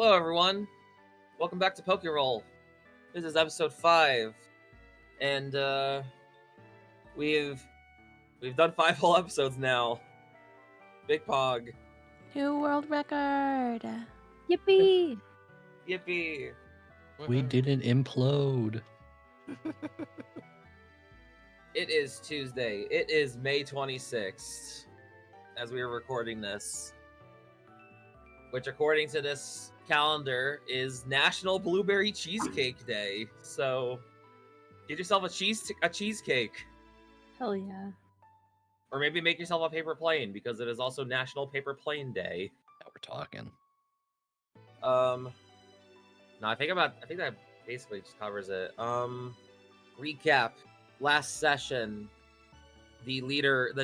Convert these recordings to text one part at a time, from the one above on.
Hello, everyone. Welcome back to Pokerole. This is episode 5, and we've done 5 whole episodes now. Big Pog. New world record. Yippee! Yippee! We didn't implode. It is Tuesday. It is May 26th as we are recording this, which, according to this calendar, is National Blueberry Cheesecake Day. So, get yourself a cheesecake. Hell yeah. Or maybe make yourself a paper plane, because it is also National Paper Plane Day. Now we're talking. No, I think that basically just covers it. Recap. Last session, the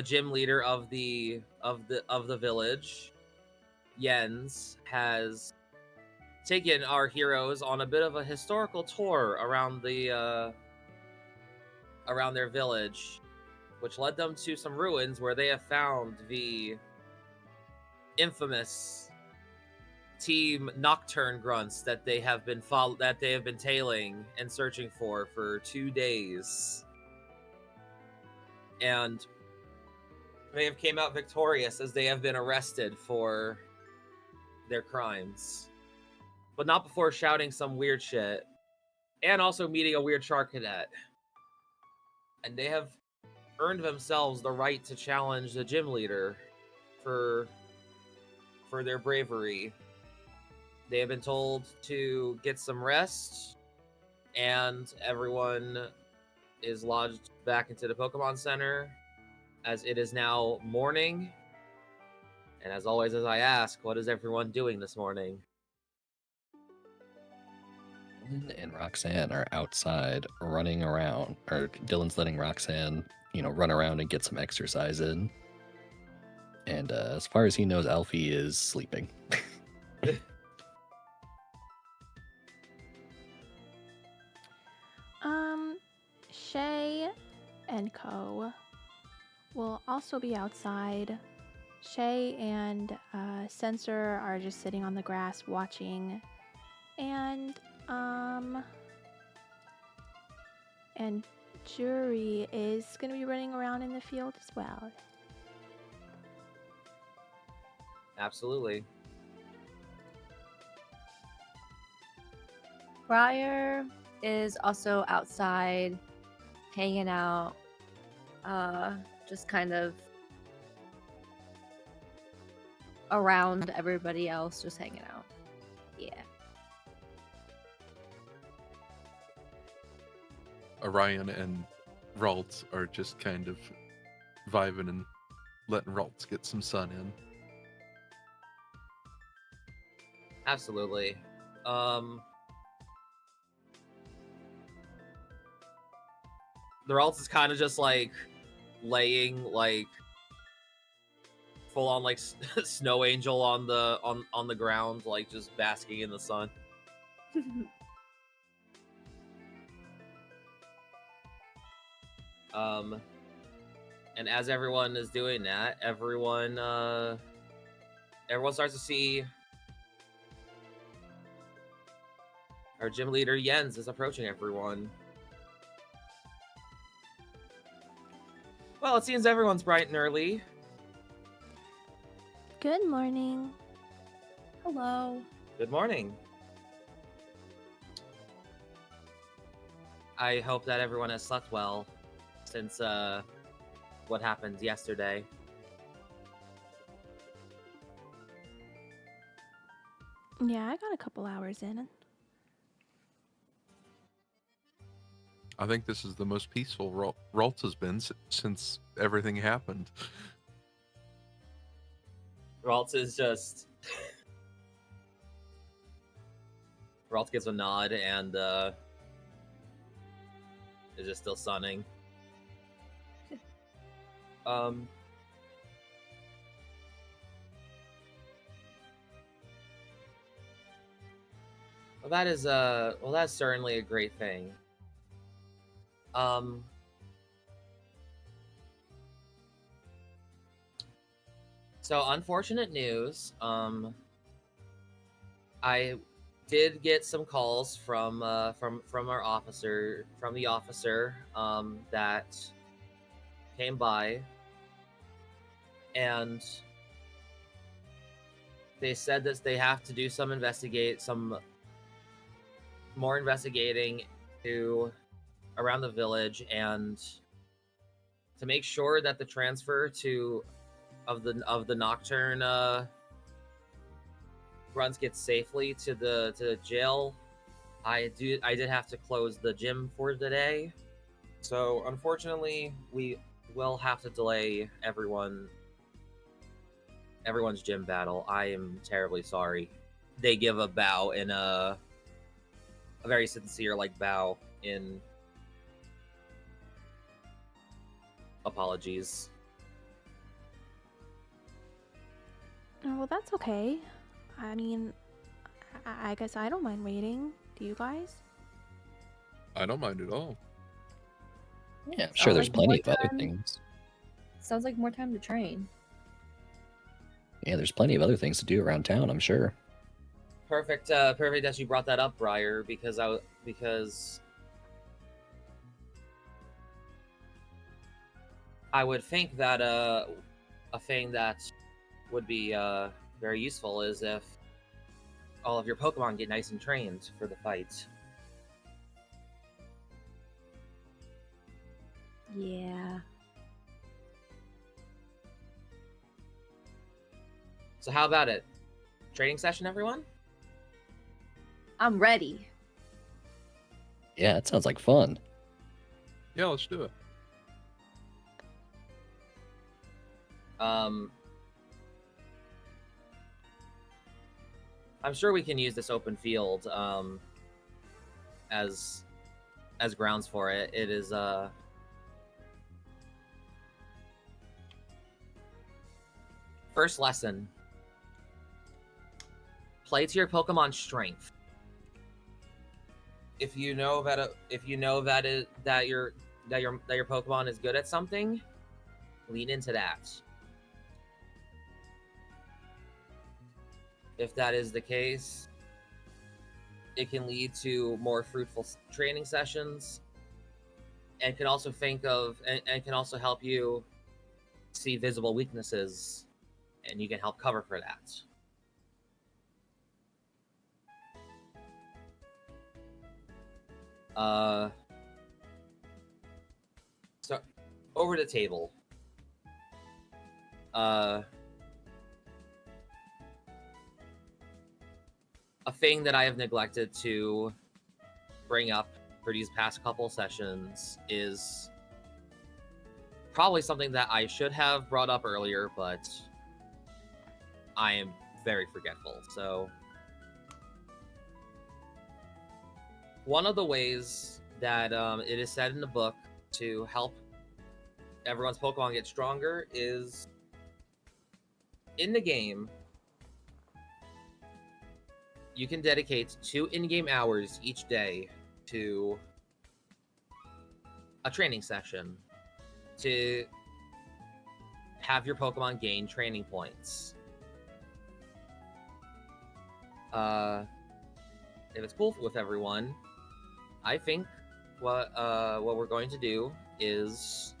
gym leader of the village, Jens, has taken our heroes on a bit of a historical tour around around their village, which led them to some ruins where they have found the infamous Team Nocturne grunts that they have been tailing and searching for 2 days, and they have came out victorious as they have been arrested for their crimes, but not before shouting some weird shit and also meeting a weird shark cadet. And they have earned themselves the right to challenge the gym leader for their bravery. They have been told to get some rest, and everyone is lodged back into the Pokemon Center, as it is now morning. And as always, as I ask, what is everyone doing this morning? Dillon and Roxanne are outside running around, or Dillon's letting Roxanne, run around and get some exercise in. And as far as he knows, Alfie is sleeping. Shae and Co. will also be outside. Shae and Sensor are just sitting on the grass watching, and Jury is going to be running around in the field as well. Absolutely. Briar is also outside, hanging out, just kind of around everybody else, just hanging out. Yeah. Orion and Ralts are just kind of vibing and letting Ralts get some sun in. Absolutely. The Ralts is kind of just like laying like full on like snow angel on the ground, like just basking in the sun. And as everyone is doing that, everyone starts to see our gym leader Jens is approaching everyone. Well, it seems everyone's bright and early. Good morning. Hello. Good morning. I hope that everyone has slept well since what happened yesterday. Yeah, I got a couple hours in. I think this is the most peaceful Ralts has been since everything happened. Ralts is just... Ralts gives a nod and is just still sunning. Well, that's certainly a great thing. So unfortunate news. I did get some calls from our officer, that came by, and they said that they have to do some more investigating to around the village, and to make sure that the transfer of the nocturne runs gets safely to the jail. I did have to close the gym for the day, so unfortunately we will have to delay everyone's gym battle. I am terribly sorry. They give a bow in a very sincere bow in apologies. Oh, well, that's okay. I mean, I guess I don't mind waiting. Do you guys? I don't mind at all. Yeah, I'm sure there's like plenty more of other time. things. Sounds like more time to train. Yeah, there's plenty of other things to do around town, I'm sure. Perfect that you brought that up, Briar, because I would think that a thing that would be very useful is if all of your Pokemon get nice and trained for the fight. Yeah. So how about it? Training session, everyone? I'm ready. Yeah, it sounds like fun. Yeah, let's do it. I'm sure we can use this open field as grounds for it. It is first lesson. Play to your Pokemon's strength. If you know that your Pokemon is good at something, lean into that. If that is the case, it can lead to more fruitful training sessions, and can also can also help you see visible weaknesses, and you can help cover for that. So over the table. A thing that I have neglected to bring up for these past couple sessions is probably something that I should have brought up earlier, but I am very forgetful. So one of the ways that it is said in the book to help everyone's Pokemon get stronger is in the game. You can dedicate 2 in-game hours each day to a training session to have your Pokemon gain training points. If it's cool with everyone, I think what we're going to do is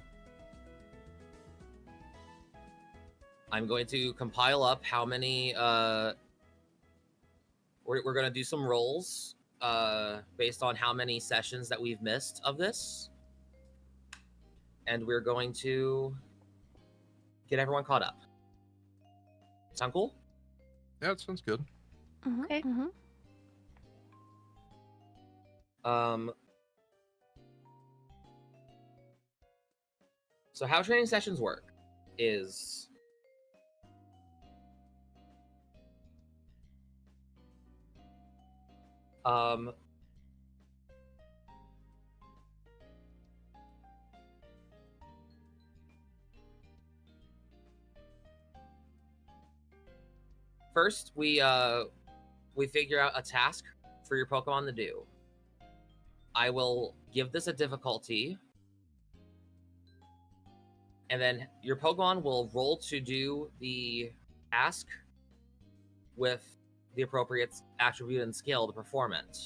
I'm going to compile up how many we're going to do some rolls based on how many sessions that we've missed of this. And we're going to get everyone caught up. Sound cool? Yeah, it sounds good. Mm-hmm, Okay. Mm-hmm. So how training sessions work is first we figure out a task for your Pokemon to do. I will give this a difficulty, and then your Pokemon will roll to do the task with the appropriate attribute and skill to perform it.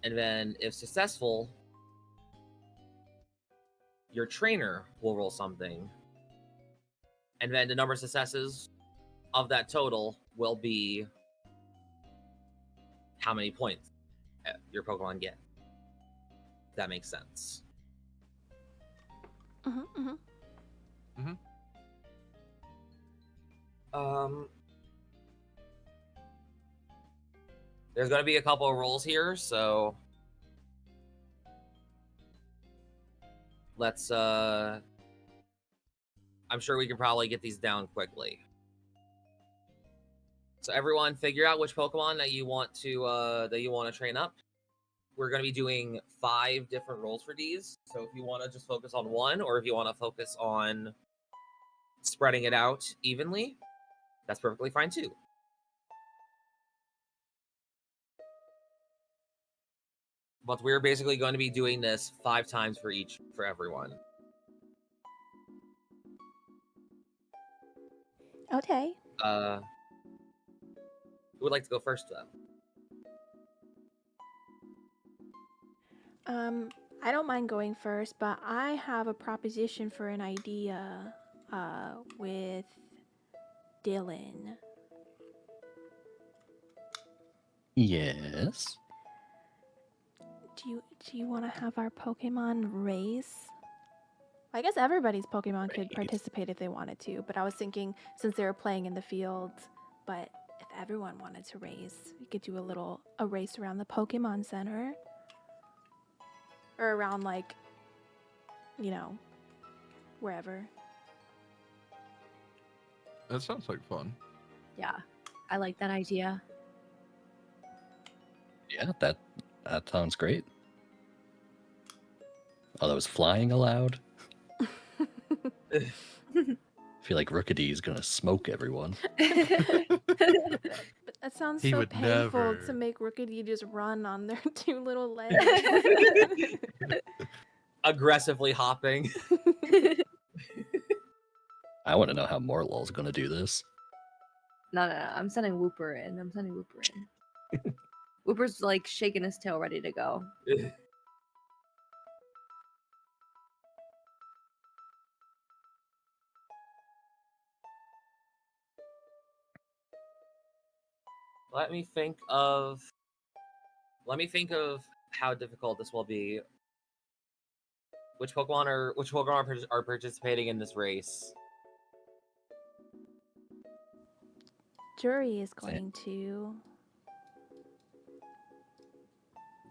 And then, if successful, your trainer will roll something. And then the number of successes of that total will be how many points your Pokemon get. If that makes sense. There's going to be a couple of rolls here, so let's I'm sure we can probably get these down quickly. So everyone figure out which Pokemon that you want to train up. We're going to be doing 5 different rolls for these. So if you want to just focus on one, or if you want to focus on spreading it out evenly, that's perfectly fine too. But we're basically going to be doing this 5 times for everyone. Okay. Who would like to go first, though? I don't mind going first, but I have a proposition for an idea with Dillon. Yes. Do you want to have our Pokemon race? I guess everybody's Pokemon could Race. participate if they wanted to, but I was thinking since they were playing in the field, but if everyone wanted to race, we could do a race around the Pokemon Center. Or around, like, wherever. That sounds like fun. Yeah, I like that idea. Yeah, that sounds great. Although, is flying allowed? I feel like Rookity is gonna smoke everyone. But that sounds He so would painful never. to make Rookity just run on their 2 little legs. Aggressively hopping. I want to know how Morlul's gonna do this. No, I'm sending Whooper in. Whooper's like shaking his tail, ready to go. Let me think of how difficult this will be. Which Pokemon are participating in this race? Jury is going to.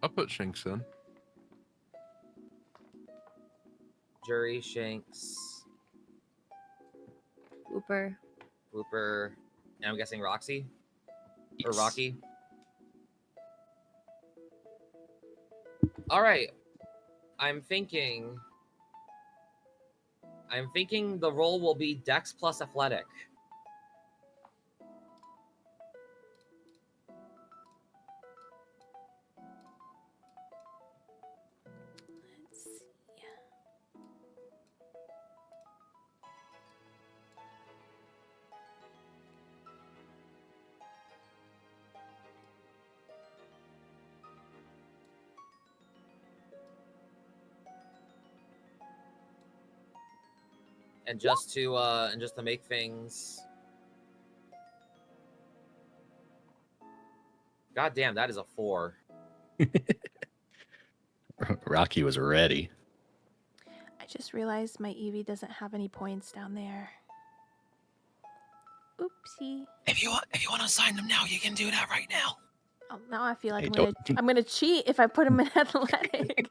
I'll put Shinx in. Jury, Shanks, Whooper. Whooper, and I'm guessing Roxy or Yes. Rocky. All right. I'm thinking the roll will be Dex plus Athletic. Let's see. And just to make things, God damn, that is a 4. Rocky was ready. I just realized my Eevee doesn't have any points down there. Oopsie. If you want to assign them now, you can do that right now. Oh, now I feel like Hey, I'm gonna cheat if I put him in athletic.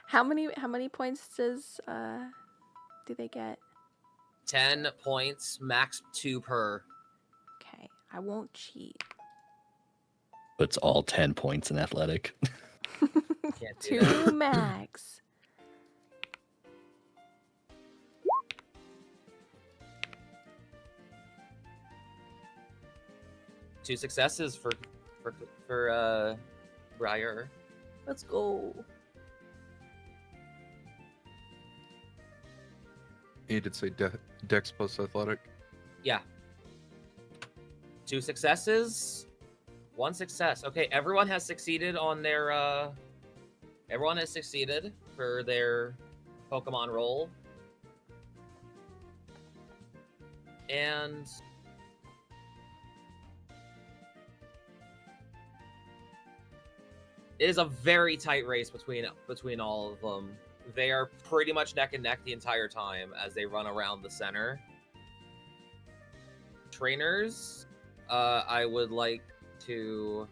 How many points do they get? 10 points, max 2 per. Okay, I won't cheat. Puts all 10 points in athletic. Can't do that. 2 max. Two successes for Briar. Let's go. He did say Dex plus Athletic. Yeah. 2 successes, 1 success. Okay, everyone has succeeded on their everyone has succeeded for their Pokemon roll. And it is a very tight race between all of them. They are pretty much neck and neck the entire time as they run around the center. Trainers, I would like to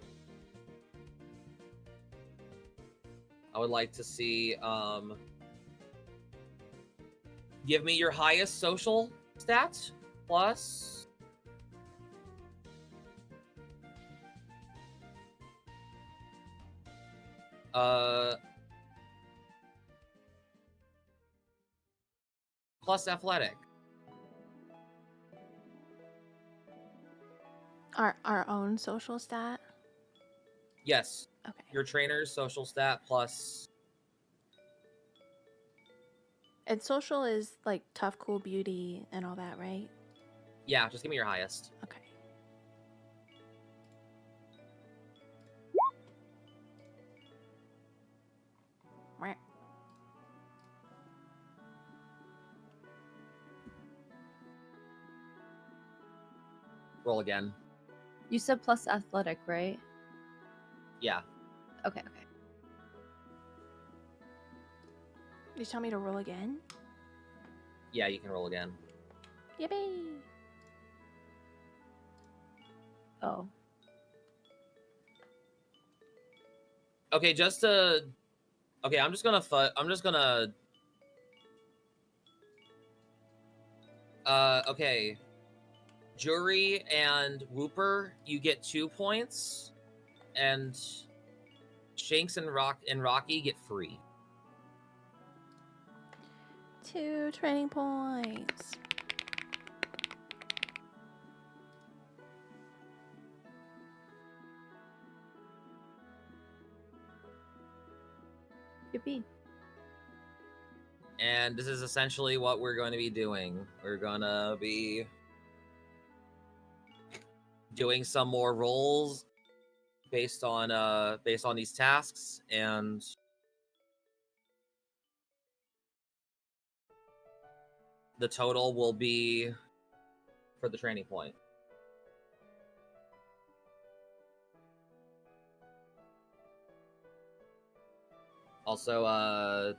see give me your highest social stat plus plus athletic. Our own social stat. Yes. Okay. Your trainer's social stat plus. And social is like tough, cool, beauty, and all that, right? Yeah, just give me your highest. Okay. Meh. Roll again. You said plus athletic, right? Yeah. Okay. You tell me to roll again? Yeah, you can roll again. Yippee! Oh. Okay, just to. Okay, I'm just gonna. Okay. Jury and Whooper, you get 2 points, and Shanks and Rocky get 3. 2 training points. Yippee. And this is essentially what we're going to be doing. We're gonna be doing some more rolls based on these tasks, and the total will be for the training point. Also, I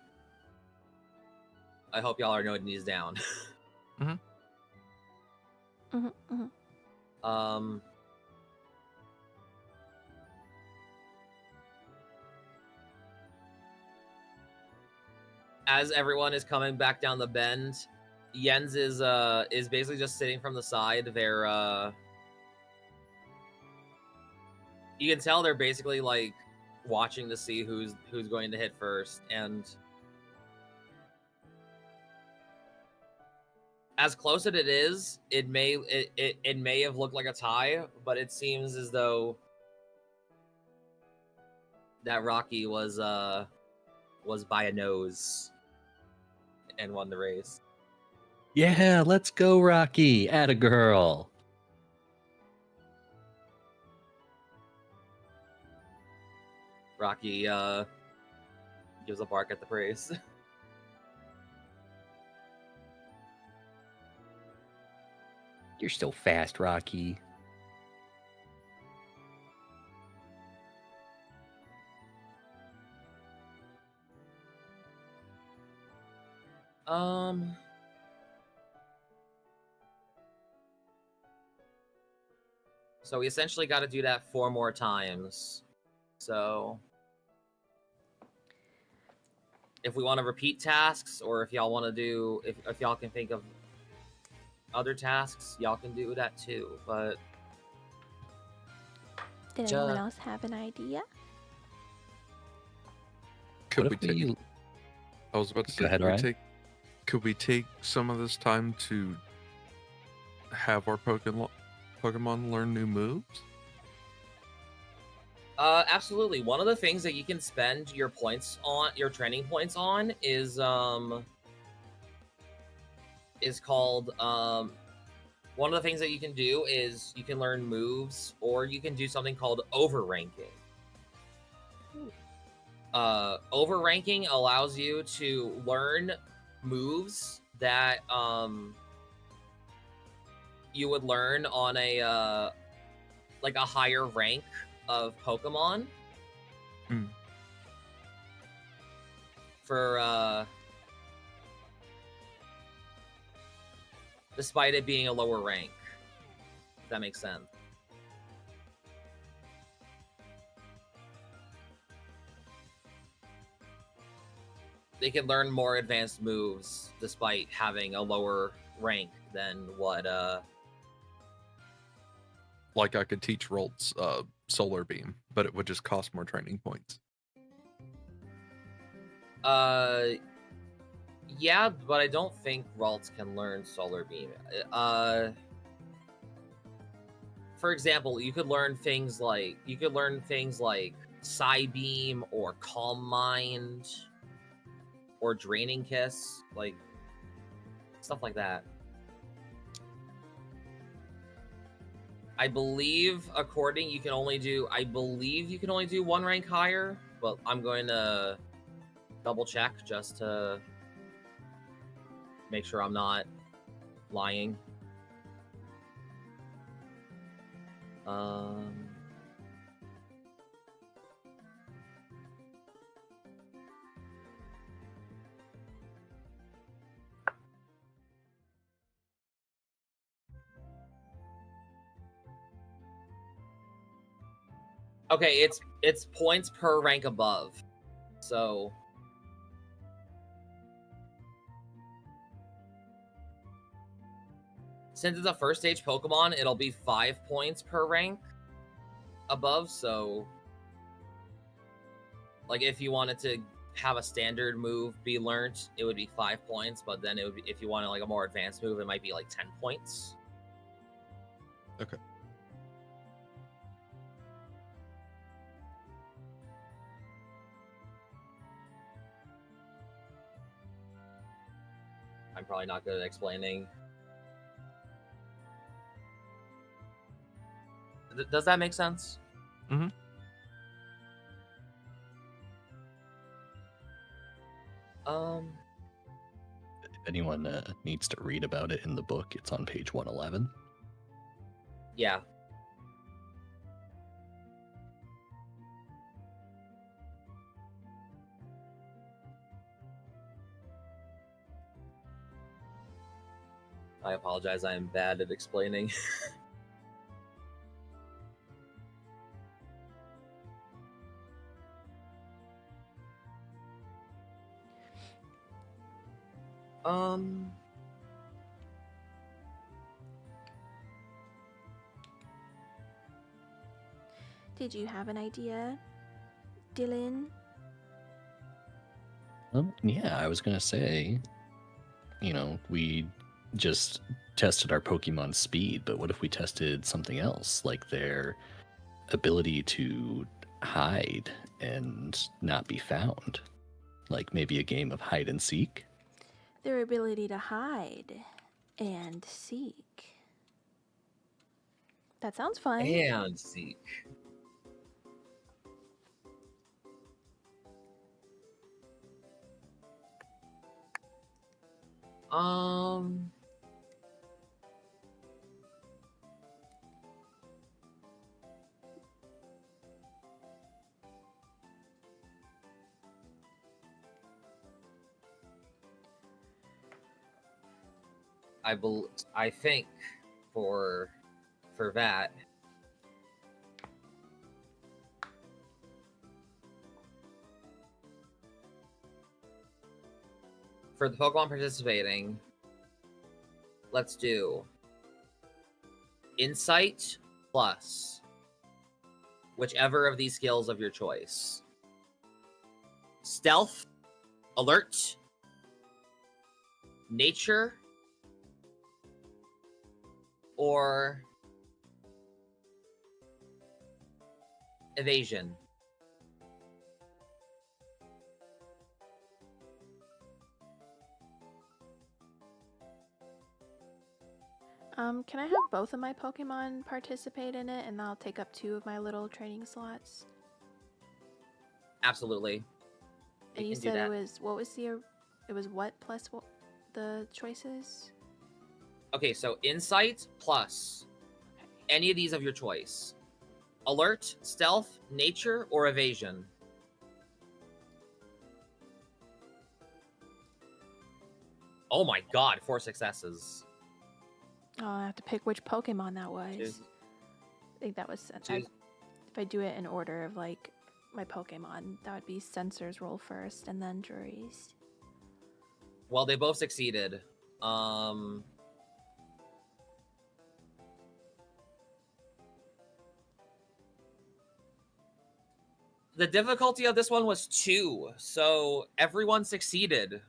hope y'all are noting these down. As everyone is coming back down the bend, Jens is basically just sitting from the side. They're you can tell they're basically like watching to see who's going to hit first, and as close as it is, it may have looked like a tie, but it seems as though that Rocky was by a nose and won the race. Yeah, let's go, Rocky. Atta girl. Rocky gives a bark at the praise. You're so fast, Rocky. So we essentially got to do that 4 more times. So if we want to repeat tasks, or if y'all want to do, if y'all can think of other tasks, y'all can do that too. But Did anyone else have an idea? Could we take? I was about to say, Go ahead, Ryan. Could we take some of this time to have our Pokemon learn new moves? Absolutely. One of the things that you can spend your training points on is called one of the things that you can do is you can learn moves, or you can do something called overranking. Overranking allows you to learn moves that you would learn on a like a higher rank of Pokemon. For despite it being a lower rank. If that makes sense. They can learn more advanced moves despite having a lower rank than what Like I could teach Rolt's Solar Beam, but it would just cost more training points. Yeah, but I don't think Ralts can learn Solar Beam. For example, you could learn things like Psy Beam or Calm Mind or Draining Kiss, like stuff like that. I believe you can only do one rank higher, but I'm going to double check just to make sure I'm not lying. Okay, it's points per rank above. So since it's a first stage Pokemon, it'll be 5 points per rank above. So like if you wanted to have a standard move be learnt, it would be 5 points, but then it would be, if you wanted like a more advanced move, it might be like 10 points. Okay. I'm probably not good at explaining. Does that make sense? Mm-hmm. If anyone needs to read about it in the book, it's on page 111. Yeah. I apologize, I am bad at explaining. Did you have an idea, Dillon? Yeah, I was gonna say, we just tested our Pokemon speed, but what if we tested something else, like their ability to hide and not be found? Like maybe a game of hide and seek? Their ability to hide and seek. That sounds fun. And seek. I think for that, for the Pokemon participating, let's do Insight plus whichever of these skills of your choice. Stealth, Alert, Nature, or Evasion. Can I have both of my Pokemon participate in it, and I'll take up 2 of my little training slots? Absolutely. And you can do said it that. was what was the it was what plus what the choices? Okay, so insight plus any of these of your choice. Alert, stealth, nature, or evasion. Oh my god, 4 successes. Oh, I have to pick which Pokemon that was. Choose- I think that was choose- if I do it in order of like my Pokemon, that would be Sensors roll first and then Juries. Well, they both succeeded. The difficulty of this one was 2, so everyone succeeded.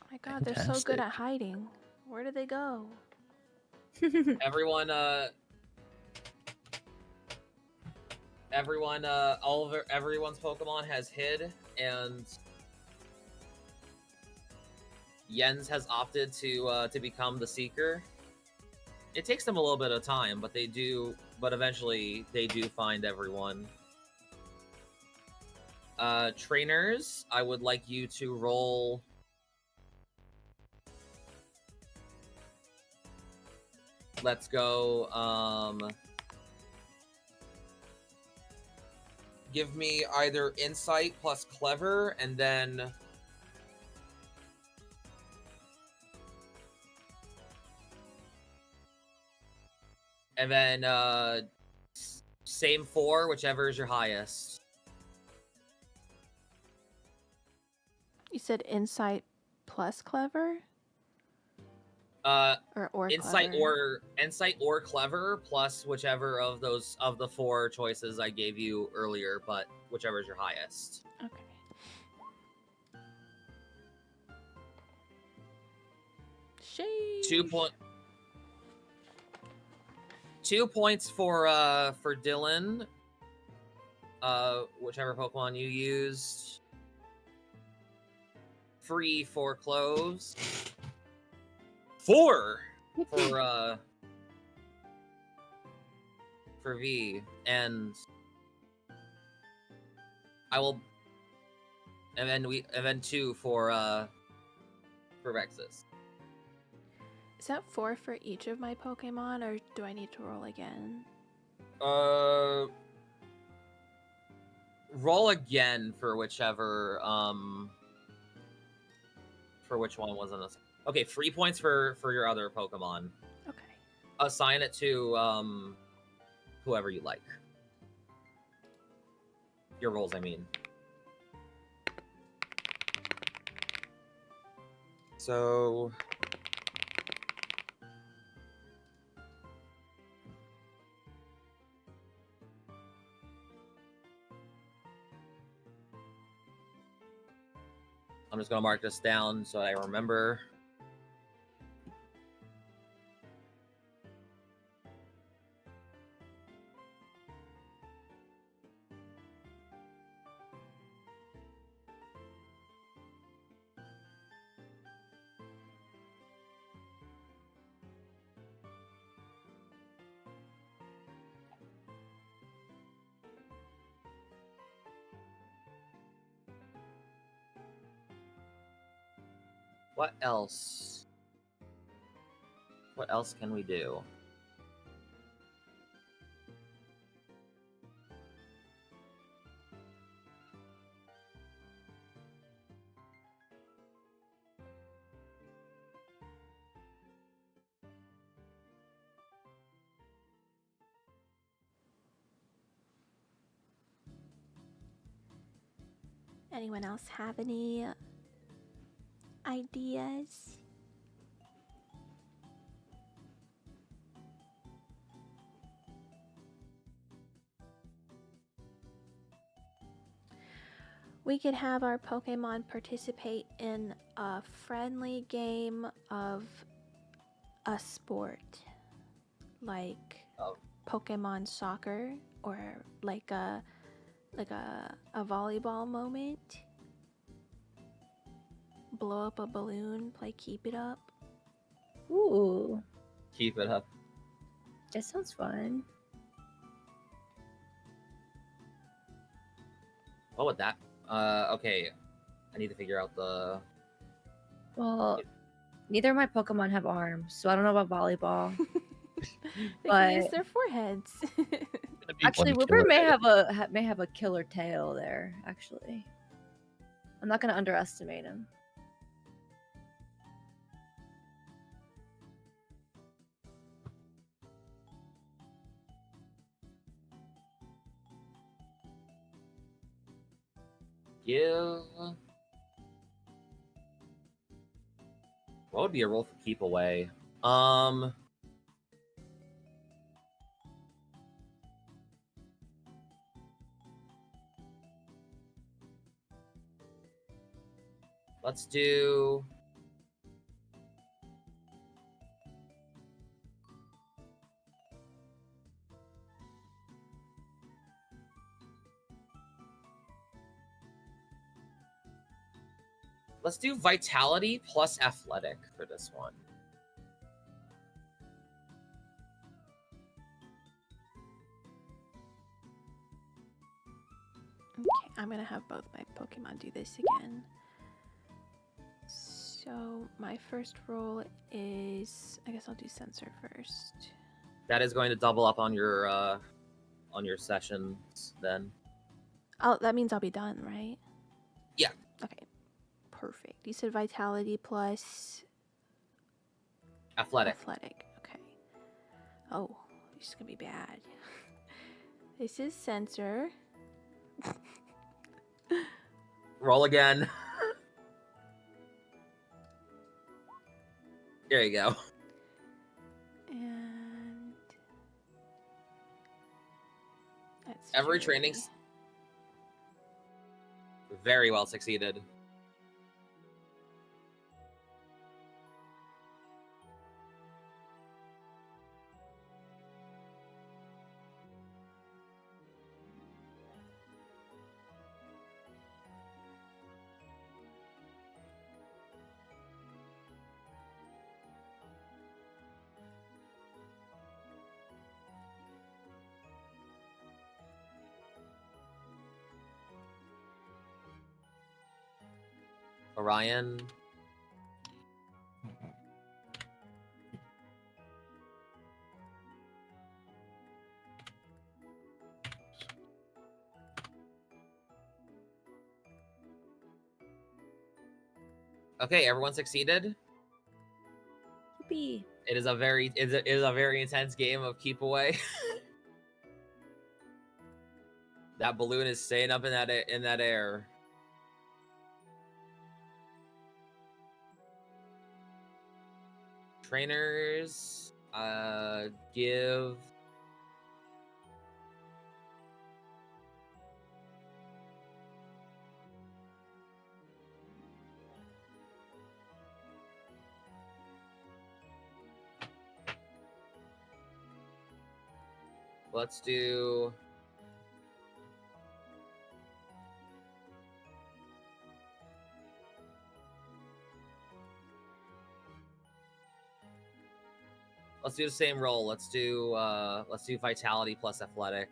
Oh my god, they're so good Fantastic. at hiding. Where did they go? Everyone, everyone's Pokemon has hid, and Jens has opted to become the Seeker. It takes them a little bit of time, but they do. But eventually, they do find everyone. Trainers, I would like you to roll. Let's go. Give me either insight plus clever, and then same 4, whichever is your highest. You said Insight plus Clever? Or Insight Clever? or clever plus whichever of those of the 4 choices I gave you earlier, but whichever is your highest. Okay. Shae. 2 points for Dillon. Whichever Pokemon you used. Free for cloves. 4 for V, and I will, and then 2 for Rexus. Is that 4 for each of my Pokemon, or do I need to roll again? Roll again for whichever for which one wasn't a. Okay, 3 points for your other Pokemon. Okay. Assign it to whoever you like. Your rolls, I mean. So I'm just gonna mark this down so I remember. What else? What else can we do? Anyone else have any ideas? We could have our Pokemon participate in a friendly game of a sport, like Oh. Pokemon soccer, or like a volleyball moment. blow up a balloon, play Keep It Up. Ooh, Keep it up. that sounds fun. What would that? Okay. I need to figure out the. Well, neither of my Pokemon have arms, so I don't know about volleyball. They can use But- their foreheads. Gonna be Actually, one Whipper killer may head. have a killer tail there. Actually, I'm not gonna underestimate him. Give. What would be a roll for keep away? Let's do. Let's do vitality plus athletic for this one. Okay, I'm gonna have both my Pokemon do this again. So my first roll is, I guess I'll do sensor first. That is going to double up on your sessions then. Oh, that means I'll be done, right? Yeah. Okay, perfect. You said vitality plus Athletic. athletic. Okay. Oh, this is gonna be bad. This is sensor. Roll again. There you go. And that's Every training Jerry. Very well succeeded. Orion. Okay, everyone succeeded. Yippee. It is a very intense game of keep away. That balloon is staying up in that air. Trainers, give. Let's do. Let's do the same roll. Let's do vitality plus athletic.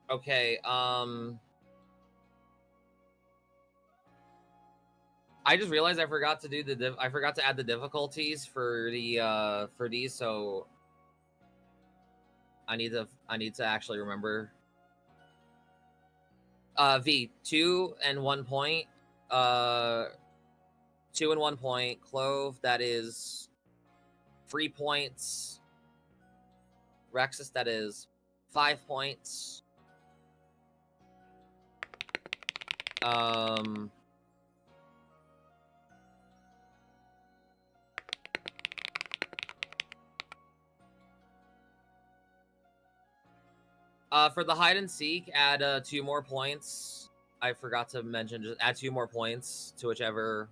Okay, I just realized I forgot to do I forgot to add the difficulties for these, so I need to actually remember. V 2 and 1 point. 2 and 1 point. Clove, that is 3 points. Rexus, that is 5 points. For the hide and seek, add 2 more points. I forgot to mention, just add 2 more points to whichever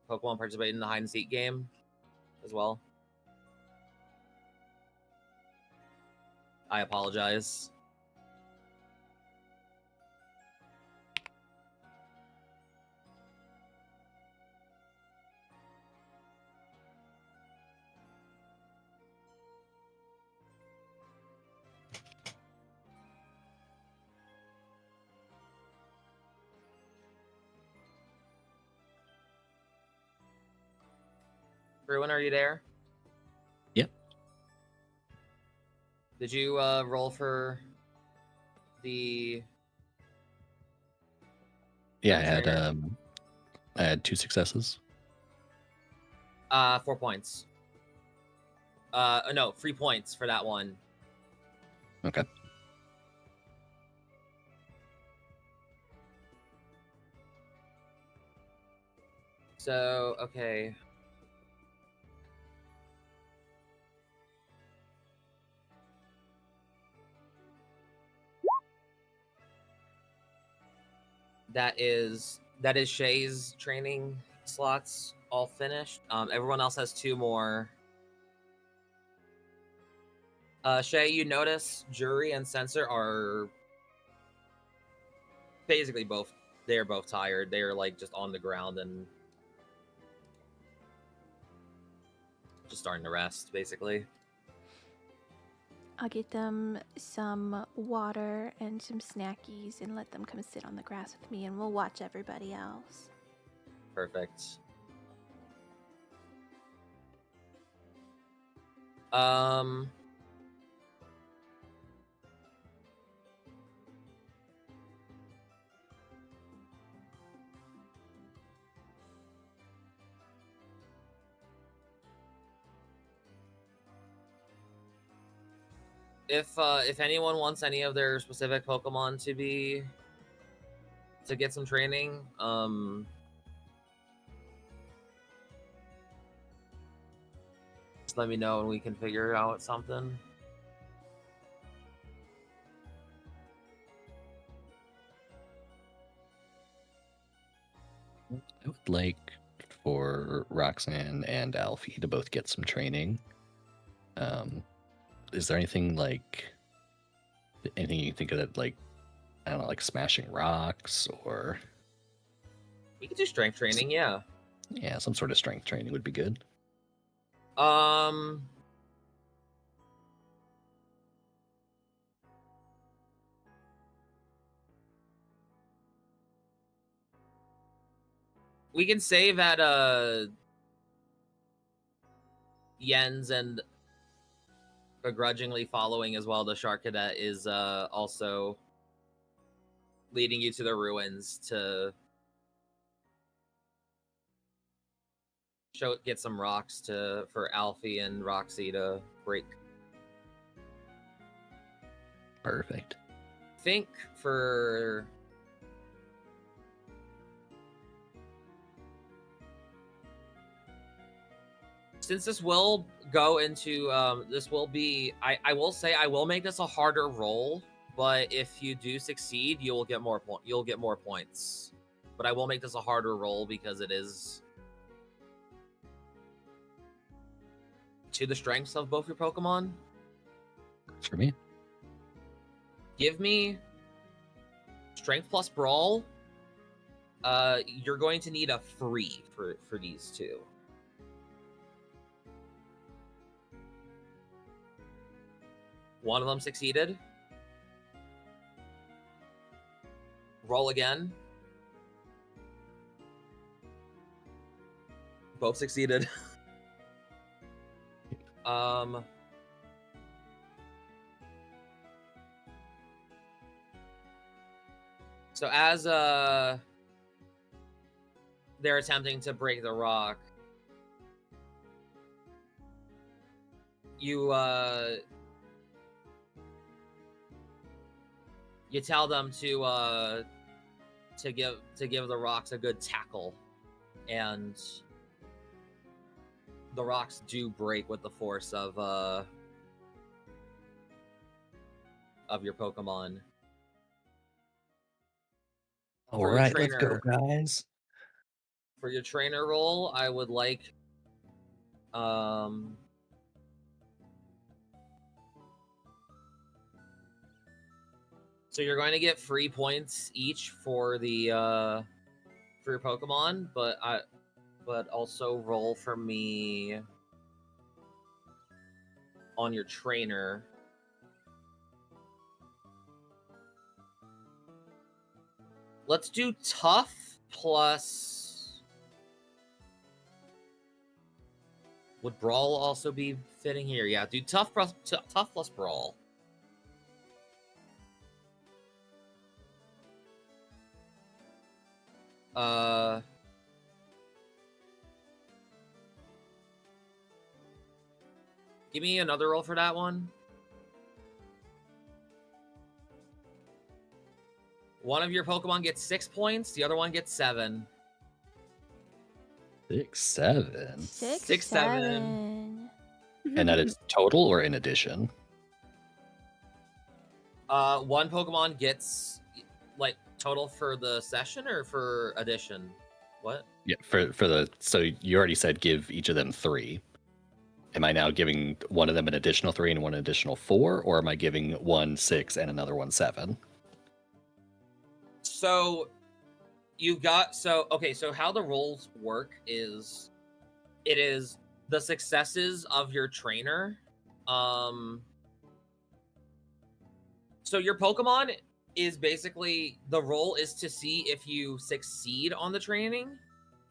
Pokemon participate in the hide and seek game as well. I apologize. Bruin, are you there? Yep. Did you roll for the? Yeah, trainer? I had 2 successes. 4 points. No, 3 points for that one. Okay. So, okay. That is Shae's training slots all finished. Everyone else has 2 more. Shae, you notice Jury and Censor are basically both. They're both tired. They're like just on the ground and just starting to rest, basically. I'll get them some water and some snackies and let them come sit on the grass with me, and we'll watch everybody else. Perfect. If anyone wants any of their specific Pokemon to get some training, just let me know and we can figure out something. I would like for Roxanne and Alfie to both get some training. Is there anything you think of that, like, I don't know, like smashing rocks or We could do strength training, yeah. yeah, some sort of strength training would be good. We can say that Yen's and begrudgingly following as well. The Shark Cadet is also leading you to the ruins to get some rocks for Alfie and Roxy to break. Perfect. Think for since this will go into this will be I will say I will make this a harder roll, but if you do succeed, you'll get more points. But I will make this a harder roll because it is to the strengths of both your Pokemon. Works for me. Give me strength plus brawl. You're going to need a free for these two. One of them succeeded. Roll again. Both succeeded. So as they're attempting to break the rock, you tell them to to give the rocks a good tackle, and the rocks do break with the force of your Pokemon. All For your right, let's go, trainer- guys. For your trainer roll, I would like so you're going to get free points each for the for your Pokemon, but also roll for me on your trainer. Let's do tough plus. Would brawl also be fitting here? Yeah, do tough plus brawl. Give me another roll for that one. One of your Pokemon gets 6 points, the other one gets 7. 6, 7. 6, 7. And that is total or in addition? One Pokemon gets like total for the session or for addition? What? Yeah, for the so you already said give each of them 3. Am I now giving one of them an additional 3 and one additional 4, or am I giving one 6 and another one 7? So you've got so how the rolls work is it is the successes of your trainer. So your Pokemon is basically the roll is to see if you succeed on the training.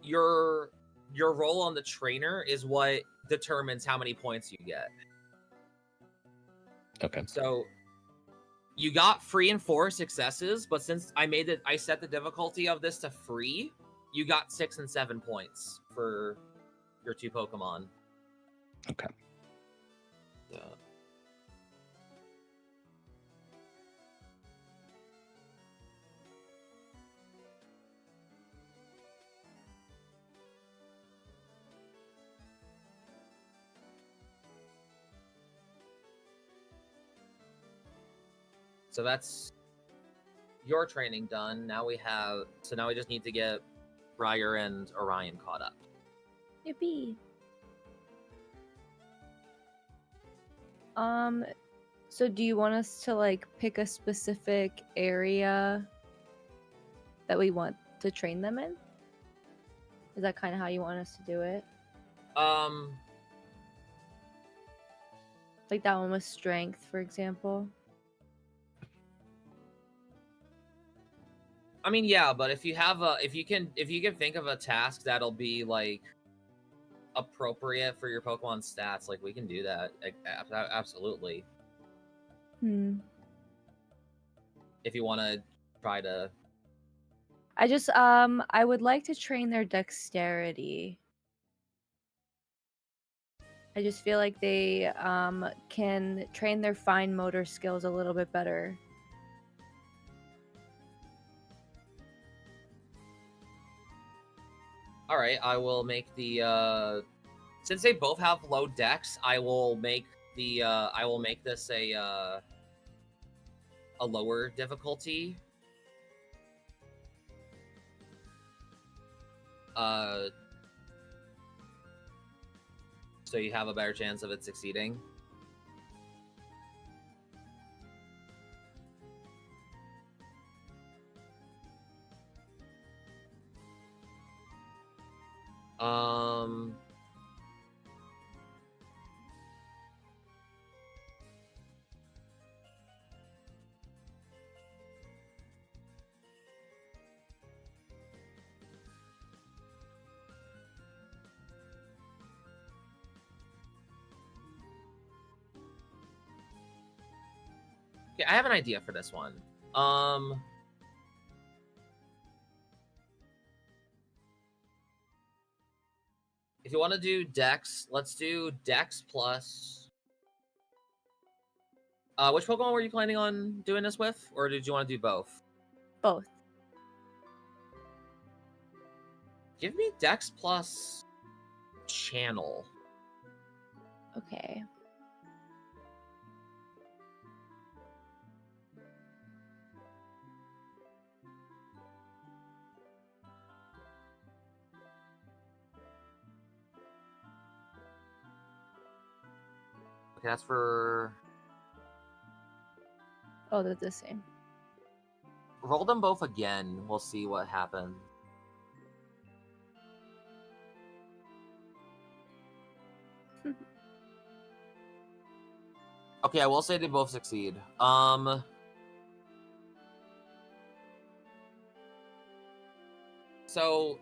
Your roll on the trainer is what determines how many points you get. Okay. So you got free and 4 successes, but since I set the difficulty of this to free, you got 6 and 7 points for your 2 Pokemon. Okay. So that's your training done. Now we just need to get Briar and Orion caught up. Yippee. So do you want us to like pick a specific area that we want to train them in? Is that kind of how you want us to do it? Like that one with strength, for example. I mean, yeah, but if you can think of a task that'll be like appropriate for your Pokemon stats, like we can do that. Absolutely. If you want to try to. I would like to train their dexterity. I just feel like they can train their fine motor skills a little bit better. All right, I will make the since they both have low dex, I will make this a lower difficulty. So you have a better chance of it succeeding. Okay, I have an idea for this one. If you want to do Dex, let's do Dex plus. Which Pokemon were you planning on doing this with, or did you want to do both? Both. Give me Dex plus Channel. Okay. Okay, that's for... Oh, they're the same. Roll them both again. We'll see what happens. Okay, I will say they both succeed. So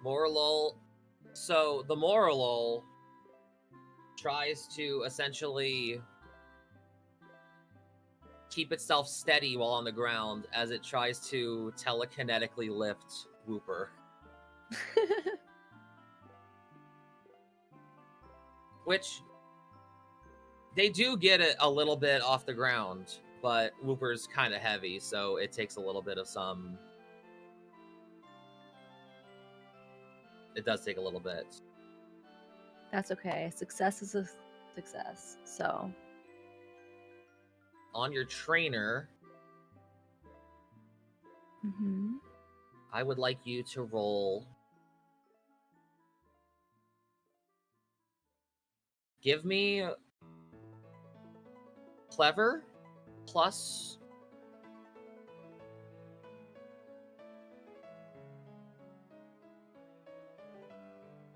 Morlul. So the Morlul tries to essentially keep itself steady while on the ground as it tries to telekinetically lift Whooper. Which they do get it a little bit off the ground, but Whooper's kind of heavy, so it takes a little bit of some... It does take a little bit. That's okay. Success is a success. So On your trainer, I would like you to roll... Give me Clever plus...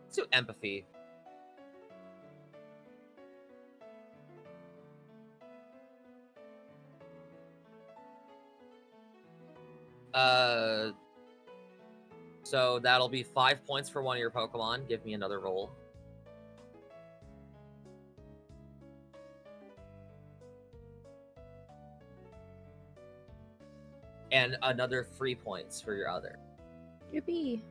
Let's do Empathy. So that'll be 5 points for one of your Pokemon. Give me another roll. And another 3 points for your other. Yippee.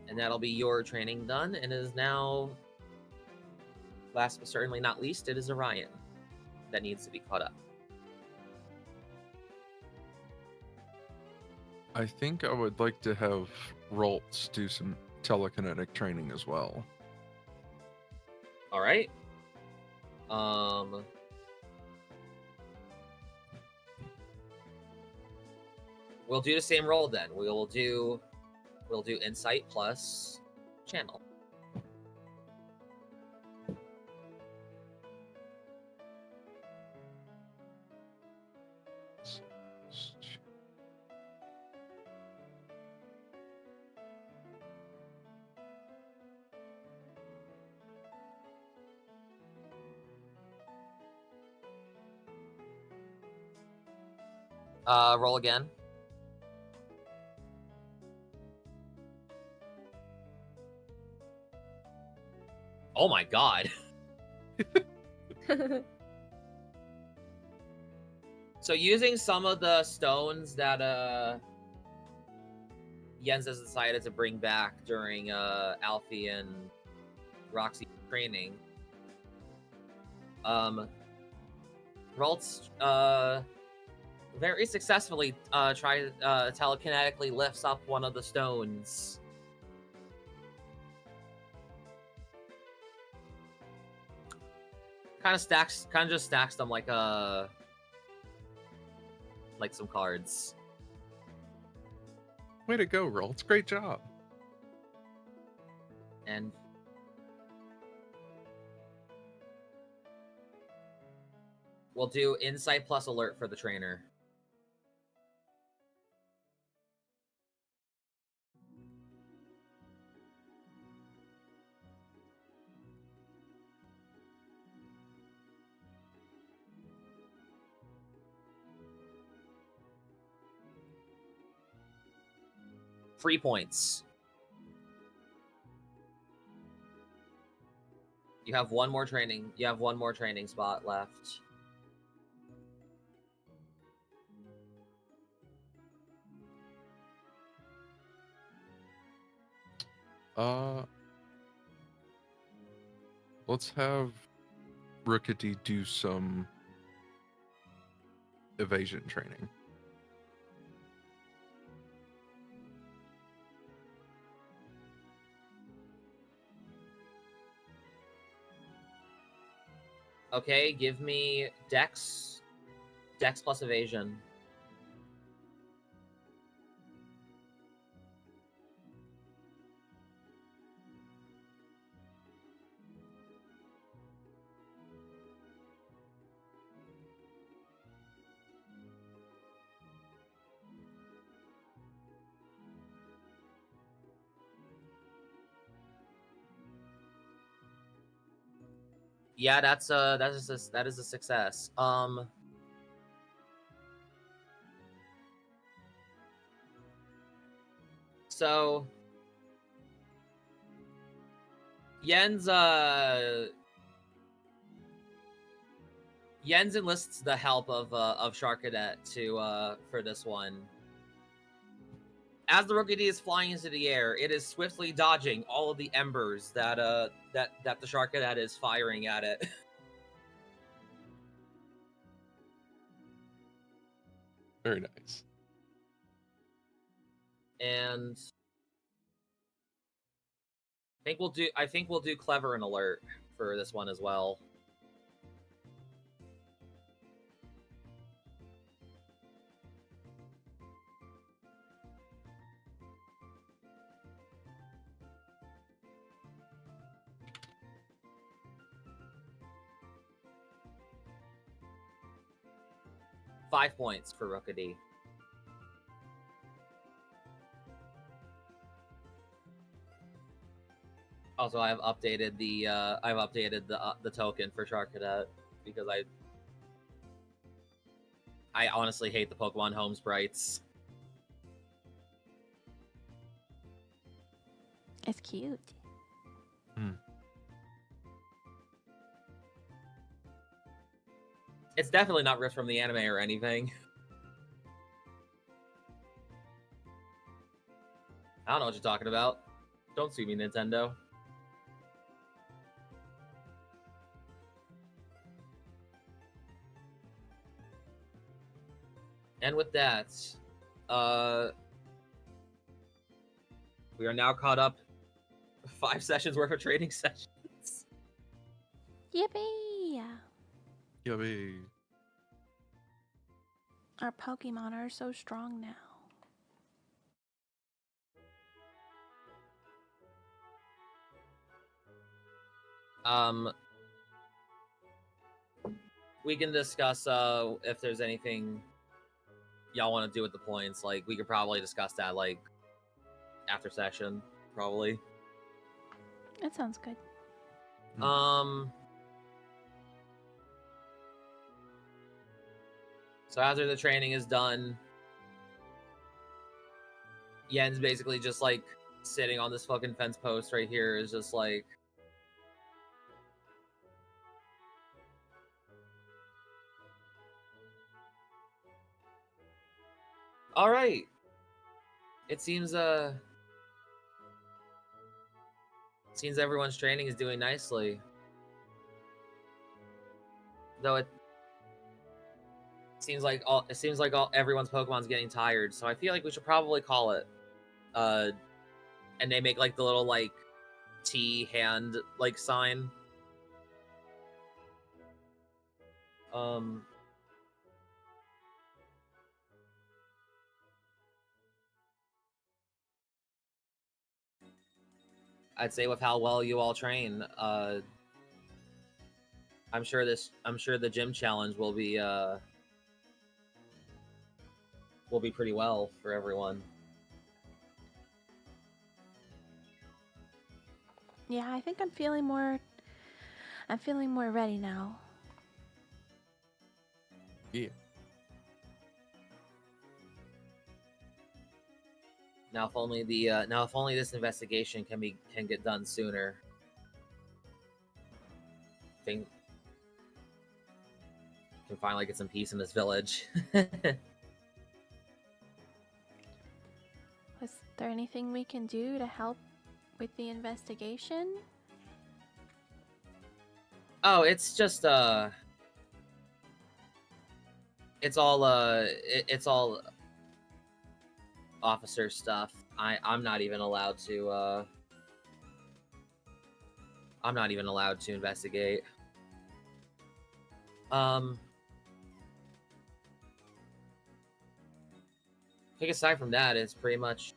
And that'll be your training done. And it is now, last but certainly not least, it is Orion that needs to be caught up. I think I would like to have Ralts do some telekinetic training as well. All right. We'll do the same roll then. We'll do Insight plus Channel. Roll again. Oh my god. So using some of the stones that Jens has decided to bring back during Alfie and Roxy training, Ralts very successfully telekinetically lifts up one of the stones. Kind of just stacks them like some cards. Way to go, Ralts. Great job. And we'll do Insight plus Alert for the trainer. Free points. You have one more training. You have one more training spot left. Let's have Rookity do some evasion training. Okay, give me Dex. Dex plus evasion. Yeah, that is a success. So Jens enlists the help of Sharkadet to for this one. As the Rookity is flying into the air, it is swiftly dodging all of the embers that the Sharkadet is firing at it. Very nice. And I think we'll do clever and alert for this one as well. Five points for Rookity. Also, I've updated the token for Sharkadet because I honestly hate the Pokemon Home sprites. It's cute. It's definitely not ripped from the anime or anything. I don't know what you're talking about. Don't sue me, Nintendo. And with that, we are now caught up 5 sessions worth of training sessions. Yippee! Yummy. Our Pokemon are so strong now. We can discuss if there's anything y'all want to do with the points. Like, we could probably discuss that like after session, probably. That sounds good. So after the training is done, Yen's basically just like sitting on this fucking fence post right here, is just like, all right. It seems everyone's training is doing nicely. Though it seems like everyone's Pokemon's getting tired, so I feel like we should probably call it. And they make like the little like T hand like sign. I'd say with how well you all train, I'm sure the gym challenge will be pretty well for everyone. Yeah, I think I'm feeling more ready now. Yeah. Now if only this investigation can get done sooner. Think can finally get some peace in this village. Was there anything we can do to help With the investigation? Oh, it's just it's all officer stuff. I'm not even allowed to investigate. I think aside from that, it's pretty much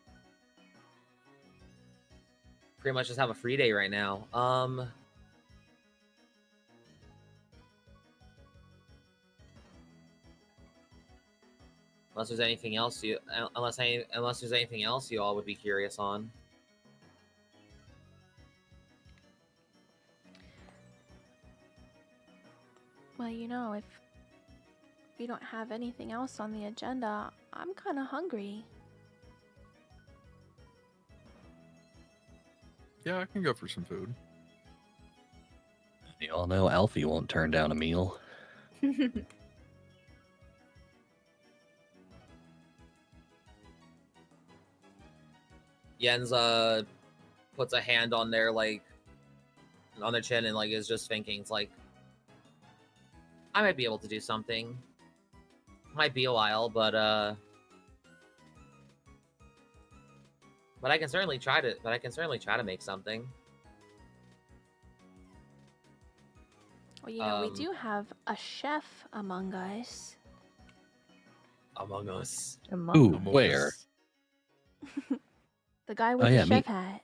just have a free day right now. Unless there's anything else you all would be curious on. Well, you know, if we don't have anything else on the agenda, I'm kind of hungry. Yeah, I can go for some food. You all know Alfie won't turn down a meal. Jens puts a hand on their chin and is just thinking. It's like, I might be able to do something. Might be a while, but I can certainly try to make something. Well, you know, we do have a chef among us. Among us. Ooh, where? The guy with the chef hat.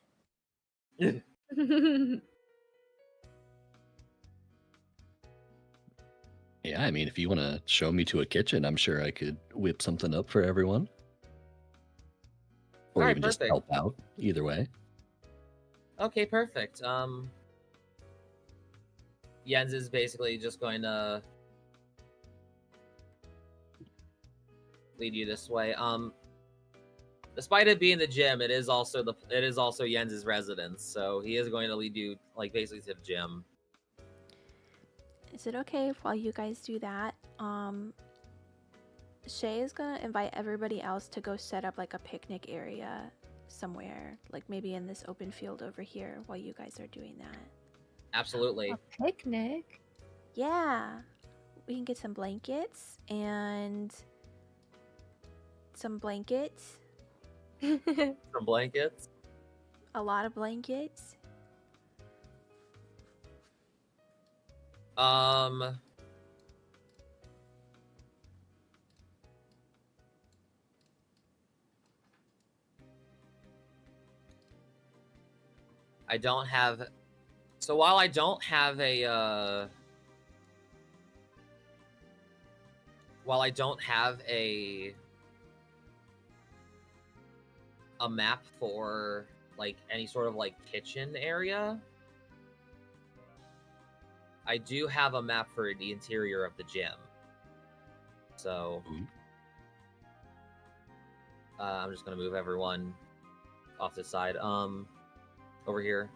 Yeah, I mean, if you want to show me to a kitchen, I'm sure I could whip something up for everyone. Or Alright, even just perfect. help out. Either way. Okay, perfect. Jens is basically just going to lead you this way. Despite it being the gym, it is also Jens's residence, so he is going to lead you basically to the gym. Is it okay if while you guys do that, Shae is gonna invite everybody else to go set up a picnic area somewhere, maybe in this open field over here while you guys are doing that? Absolutely. A picnic? Yeah. We can get some blankets and some blankets. Some blankets. A lot of blankets. I don't have. So while I don't have a map for any sort of kitchen area, I do have a map for the interior of the gym. So I'm just gonna move everyone off the side over here,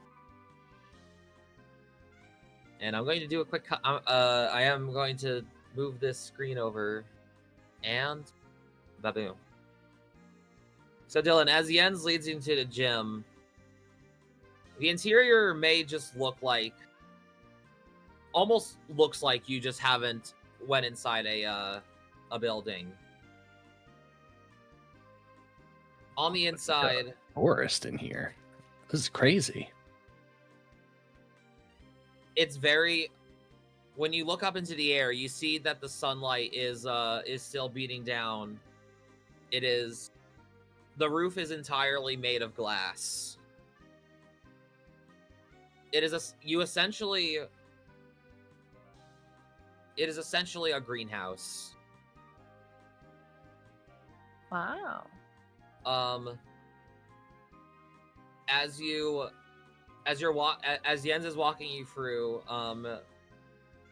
and I'm going to do a quick I am going to move this screen over, and baboom. So Dillon, as Jens leads you into the gym, the interior may just almost looks like you just haven't went inside a building. On the inside, forest in here. This is crazy. It's very. When you look up into the air, you see that the sunlight is still beating down. It is. The roof is entirely made of glass. It is essentially a greenhouse. Wow. As Jens is walking you through,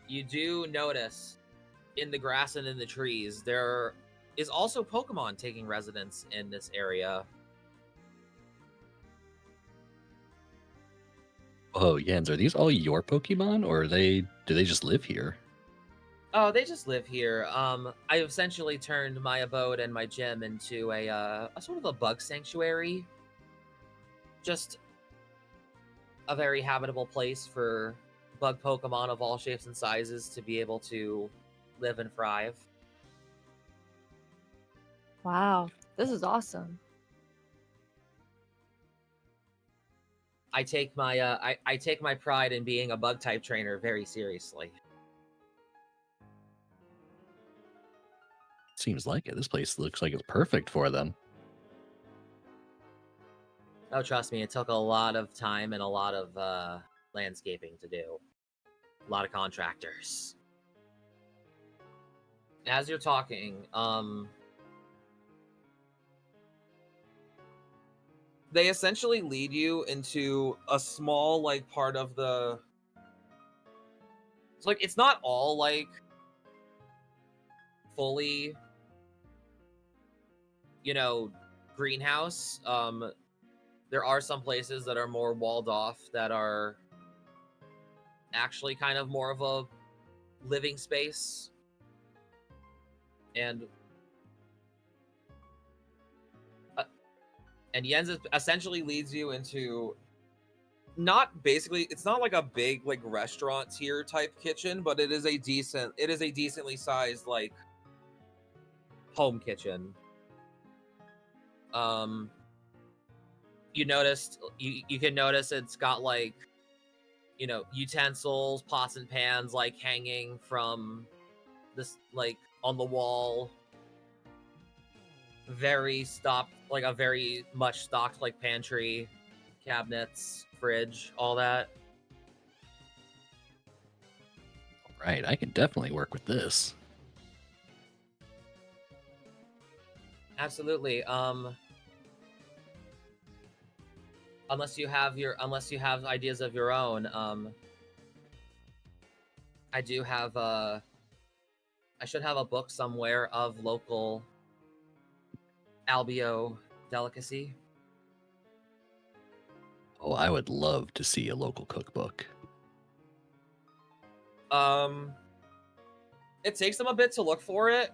you do notice in the grass and in the trees there is also Pokemon taking residence in this area. Oh, Jens, are these all your Pokemon, or do they just live here? Oh, they just live here. I essentially turned my abode and my gym into a sort of a bug sanctuary. Just a very habitable place for bug Pokemon of all shapes and sizes to be able to live and thrive. Wow, this is awesome. I take my I take my pride in being a bug type trainer very seriously. Seems like it. This place looks like it's perfect for them. Oh, trust me, it took a lot of time and a lot of landscaping to do. A lot of contractors. As you're talking, they essentially lead you into a small, like, part of the... It's like, it's not all, like, fully, you know, greenhouse. There are some places that are more walled off that are actually kind of more of a living space. And Jens essentially leads you into it's not like a big like restaurant tier type kitchen, but it is a decently sized like home kitchen. You can notice it's got like, you know, utensils, pots and pans like hanging from this like on the wall. A very much stocked like pantry, cabinets, fridge, all that. Right, I could definitely work with this. Absolutely. Unless you have ideas of your own, I do have I should have a book somewhere of local albio delicacy. Oh, I would love to see a local cookbook. It takes them a bit to look for it.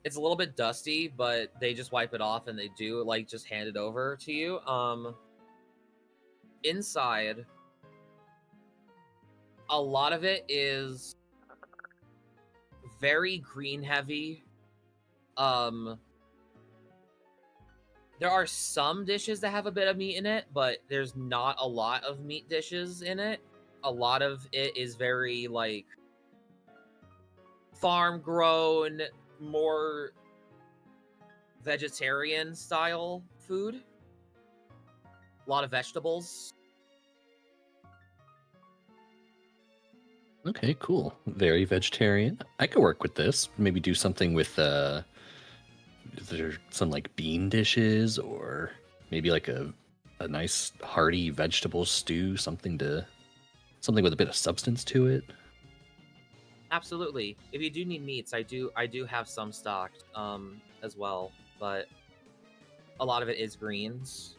It's a little bit dusty, but they just wipe it off and they do like just hand it over to you. Inside, a lot of it is very green heavy. There are some dishes that have a bit of meat in it, but there's not a lot of meat dishes in it. A lot of it is very like farm grown, more vegetarian style food. A lot of vegetables. Okay, cool. Very vegetarian. I could work with this. Maybe do something with there's some like bean dishes, or maybe like a nice hearty vegetable stew, something with a bit of substance to it. Absolutely. If you do need meats, I do have some stocked as well, but a lot of it is greens.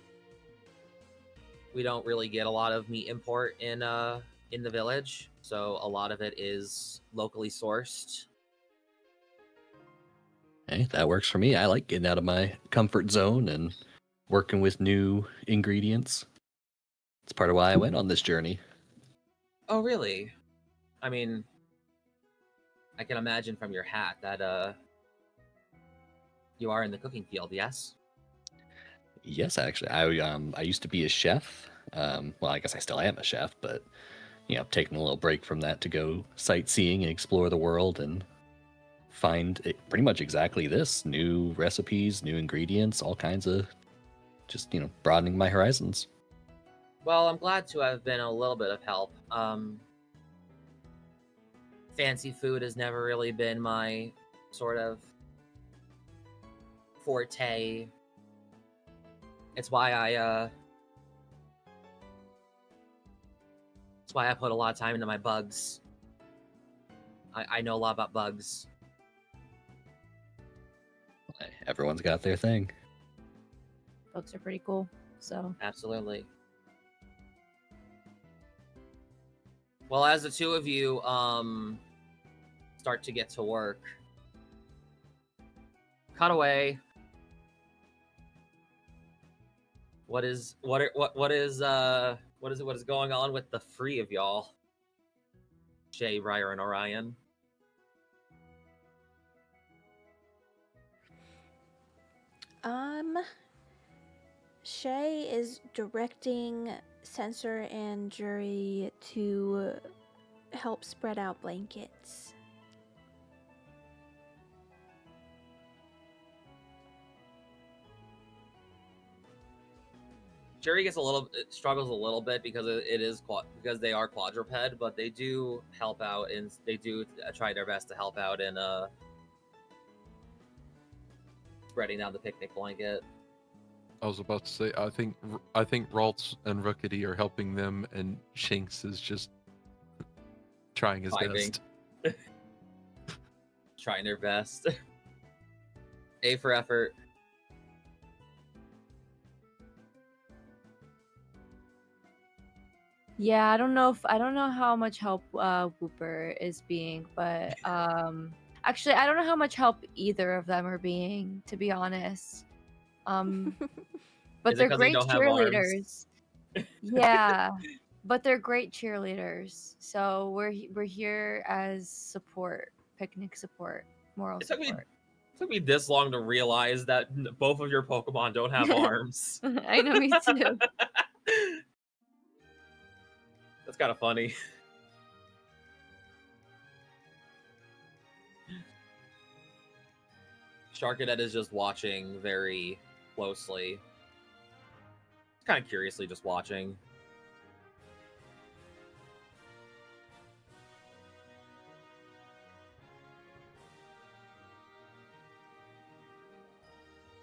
We don't really get a lot of meat import in the village, so a lot of it is locally sourced. Hey, that works for me. I like getting out of my comfort zone and working with new ingredients. It's part of why I went on this journey. Oh, really? I mean, I can imagine from your hat that you are in the cooking field, yes? Yes, actually, I used to be a chef. Well, I guess I still am a chef, but taking a little break from that to go sightseeing and explore the world and find pretty much exactly this: new recipes, new ingredients, all kinds of just broadening my horizons. Well, I'm glad to have been a little bit of help. Fancy food has never really been my sort of forte. It's why I put a lot of time into my bugs. I know a lot about bugs. Everyone's got their thing. Books are pretty cool. So Absolutely. Well, as the two of you start to get to work, cut away what is going on with the three of y'all? Shae, Briar, and Orion. Shae is directing Censor and Jury to help spread out blankets. Jury struggles a little bit because because they are quadruped, but they do help out and they do try their best to help out in spreading out the picnic blanket. I was about to say, I think Ralts and Rookity are helping them, and Shinx is just trying his Vibing. best. Trying their best. A for effort. Yeah, I don't know how much help Whooper is being, but actually I don't know how much help either of them are being, to be honest. But Is it they're 'cause they great don't have arms? cheerleaders. Yeah, but they're great cheerleaders. So we're here as support, picnic support, moral It took me support. this long to realize that both of your Pokemon don't have arms. I know, me too. That's kind of funny. Sharkadet is just watching very closely. Kind of curiously just watching.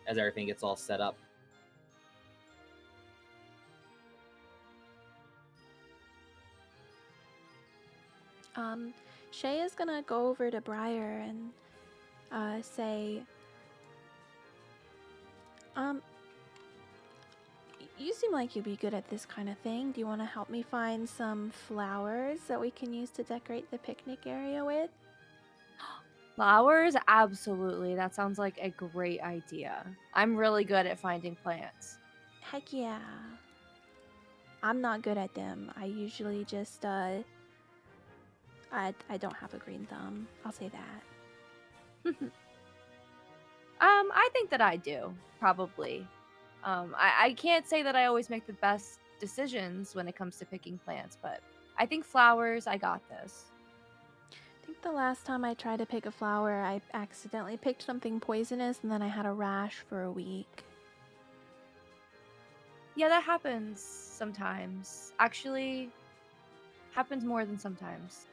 As everything gets all set up. Shae is gonna go over to Briar and say, you seem like you'd be good at this kind of thing. Do you want to help me find some flowers that we can use to decorate the picnic area with? Flowers? Absolutely. That sounds like a great idea. I'm really good at finding plants. Heck yeah. I'm not good at them. I usually just, I don't have a green thumb. I'll say that. I think that I do, probably. I can't say that I always make the best decisions when it comes to picking plants, but I think flowers, I got this. I think the last time I tried to pick a flower, I accidentally picked something poisonous and then I had a rash for a week. Yeah, that happens sometimes. Actually, happens more than sometimes.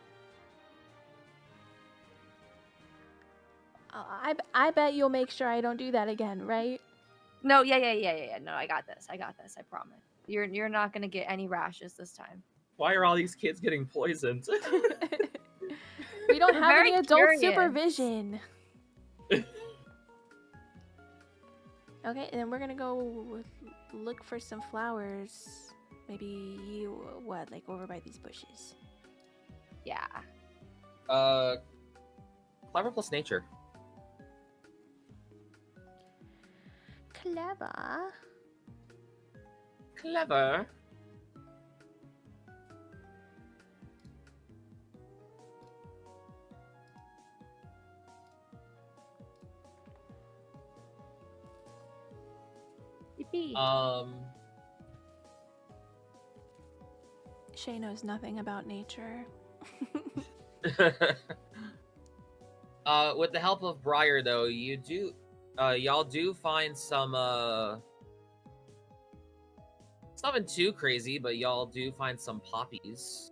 I bet you'll make sure I don't do that again, right? No, yeah. No, I got this. I promise. You're not gonna get any rashes this time. Why are all these kids getting poisoned? We don't We're have any very adult curious. supervision. Okay, and then we're gonna go look for some flowers. Maybe like over by these bushes. Yeah. Clever plus nature. Clever. Clever. Yippee. Shae knows nothing about nature. With the help of Briar, though, y'all do find some, it's nothing too crazy, but y'all do find some poppies.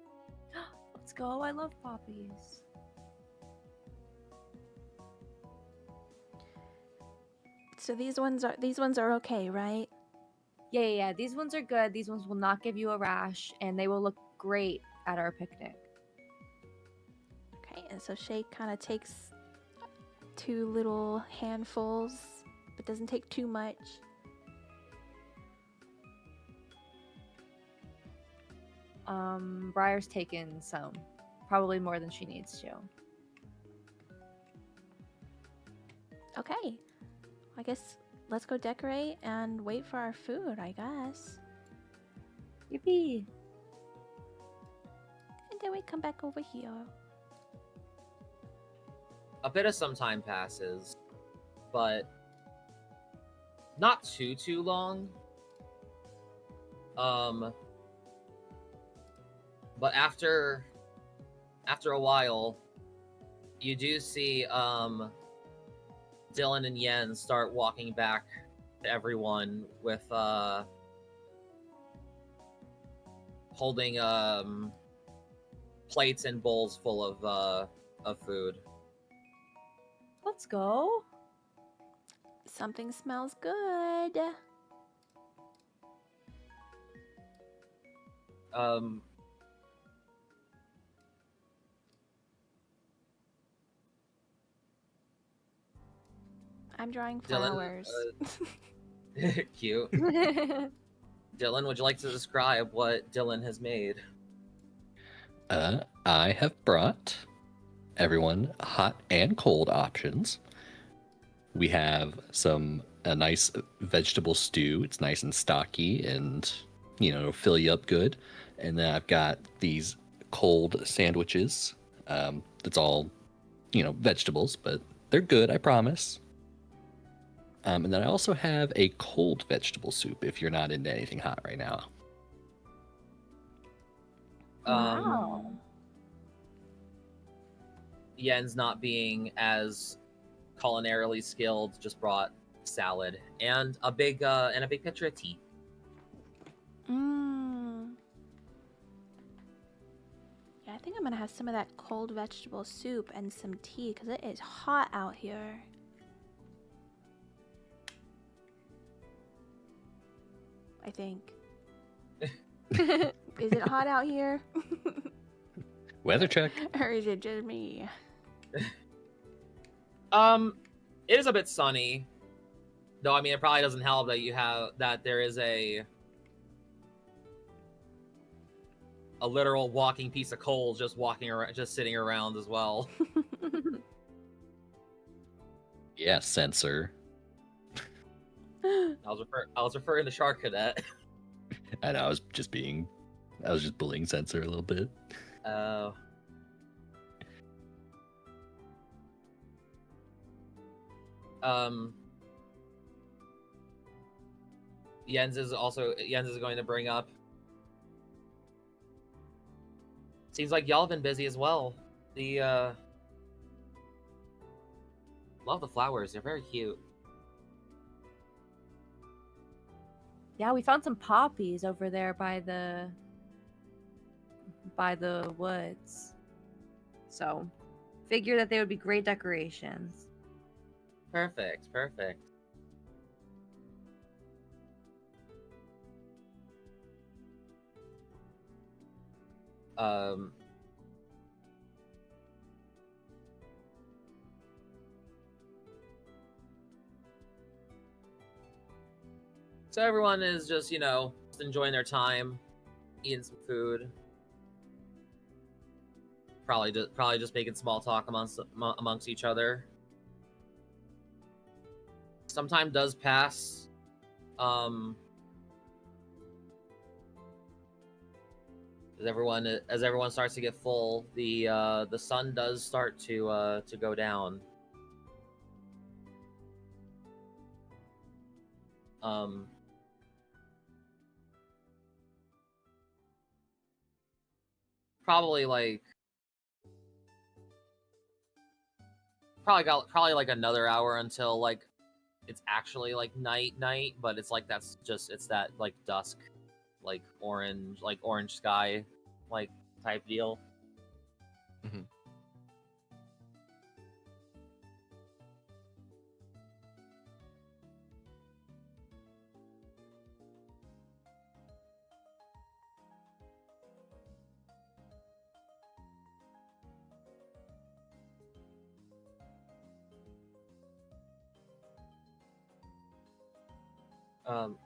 Let's go. I love poppies. So these ones are okay, right? Yeah. These ones are good. These ones will not give you a rash, and they will look great at our picnic. Okay, and so Shae kind of takes 2 little handfuls, but doesn't take too much. Briar's taken some, probably more than she needs to. Okay, I guess let's go decorate and wait for our food, I guess. Yippee! And then we come back over here. A bit of some time passes, but not too long. But after a while, you do see Dillon and Yen start walking back to everyone with holding plates and bowls full of food. Let's go. Something smells good. I'm drawing Dillon, flowers. Cute. Dillon, would you like to describe what Dillon has made? I have brought everyone hot and cold options. We have a nice vegetable stew. It's nice and stocky and, it'll fill you up good. And then I've got these cold sandwiches. It's all, vegetables, but they're good, I promise. And then I also have a cold vegetable soup if you're not into anything hot right now. Wow. Yen's not being as culinarily skilled, just brought salad and a big pitcher of tea. Yeah, I think I'm gonna have some of that cold vegetable soup and some tea because it is hot out here. I think. Is it hot out here? Weather check. Or is it just me? It is a bit sunny, though. I mean, it probably doesn't help that there is a literal walking piece of coal just walking around, just sitting around as well. Yeah, sensor. I was referring to Shark Cadet. And I was just bullying sensor a little bit. Oh. Jens is going to bring up. Seems like y'all have been busy as well. Love the flowers. They're very cute. Yeah, we found some poppies over there by the woods. So, figure that they would be great decorations. Perfect. So everyone is just, just enjoying their time, eating some food. Probably just making small talk amongst each other. Some time does pass. As everyone starts to get full, the sun does start to go down. Probably like another hour until like it's actually like night, but it's like it's that like dusk, like orange sky, like type deal. Mm-hmm. Oh.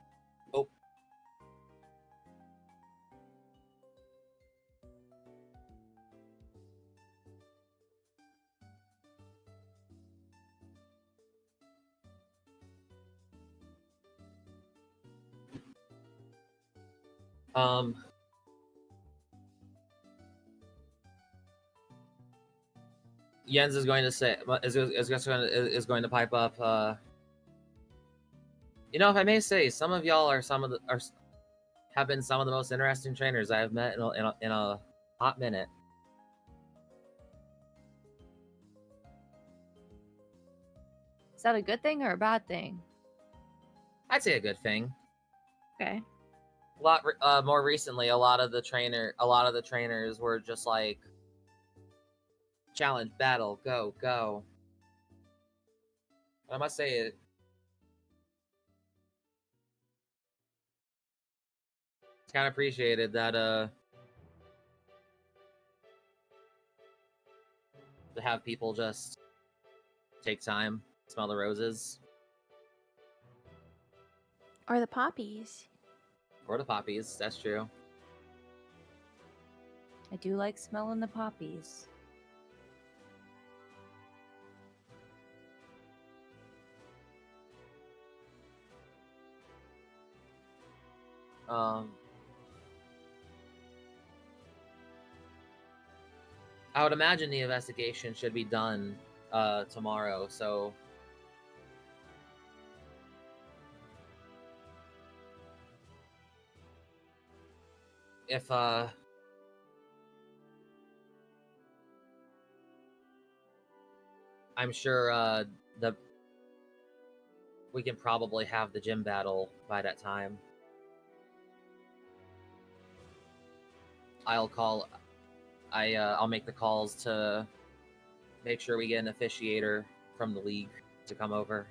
Jens is going to say is going to pipe up. You know, if I may say, some of y'all have been some of the most interesting trainers I have met in a hot minute. Is that a good thing or a bad thing? I'd say a good thing. Okay. A lot more recently, a lot of the trainers were just like, challenge, battle, go, go. I must say it's kind of appreciated that to have people just take time, smell the roses. Or the poppies. Or the poppies, that's true. I do like smelling the poppies. I would imagine the investigation should be done tomorrow, so if I'm sure we can probably have the gym battle by that time. I'll make the calls to make sure we get an officiator from the league to come over.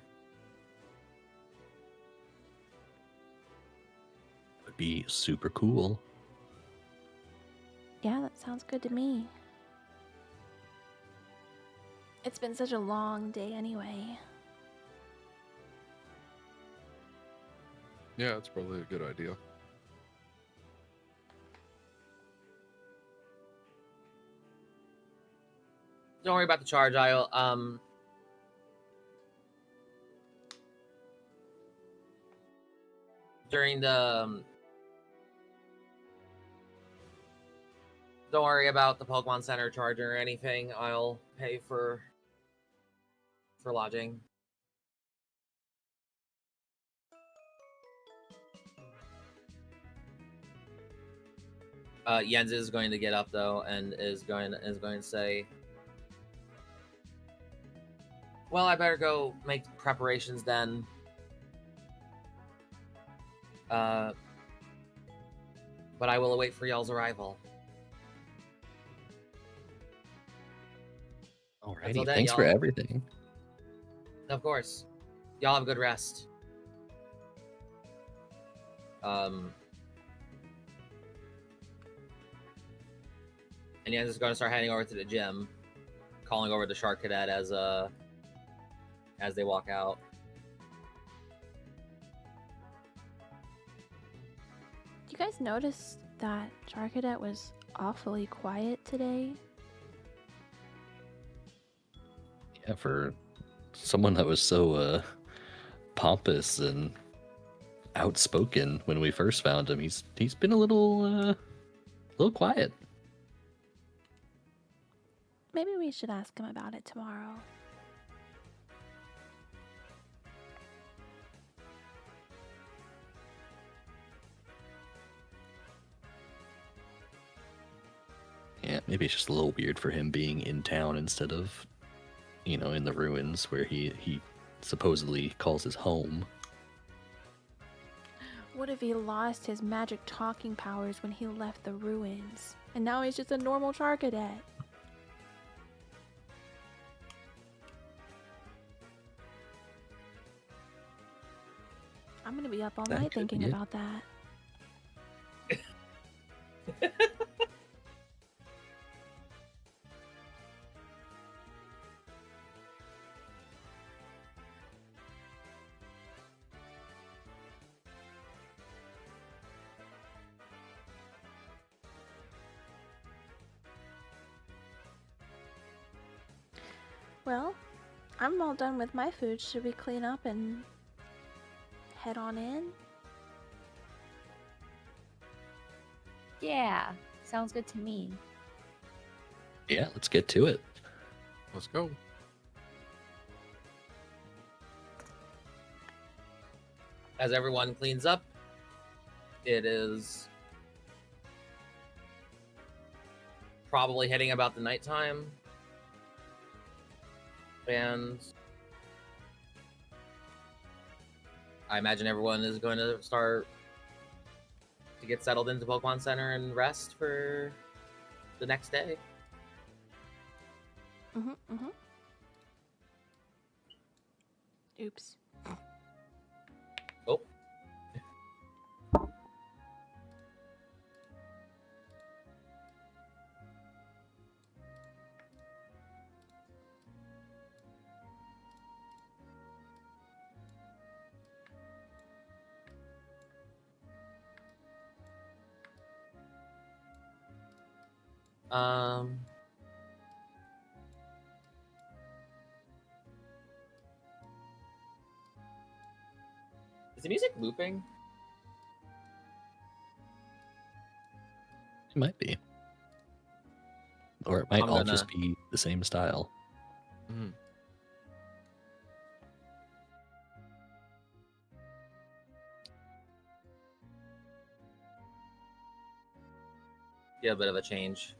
Would be super cool. Yeah, that sounds good to me. It's been such a long day anyway. Yeah, it's probably a good idea. Don't worry about the charge. I'll during the don't worry about the Pokemon Center charge or anything. I'll pay for lodging. Jens is going to get up though and is going to say, well, I better go make preparations then. But I will await for y'all's arrival. Alrighty, thanks for everything. Of course. Y'all have a good rest. And Jens is going to start heading over to the gym, calling over the Shark Cadet as they walk out. You guys notice that Shark Cadet was awfully quiet today? Yeah, for someone that was so pompous and outspoken when we first found him, he's been a little quiet. Maybe we should ask him about it tomorrow. Yeah, maybe it's just a little weird for him being in town instead of, in the ruins where he supposedly calls his home. What if he lost his magic talking powers when he left the ruins? And now he's just a normal Shark Cadet? I'm gonna be up all That night could thinking be it. about that. Well, I'm all done with my food. Should we clean up and head on in? Yeah, sounds good to me. Yeah, let's get to it. Let's go. As everyone cleans up, it is probably hitting about the nighttime. And I imagine everyone is going to start to get settled into Pokemon Center and rest for the next day. Oops. Oh. Is the music looping? It might be. Or it might I'm all gonna- just be the same style. Mm. Yeah, a bit of a change.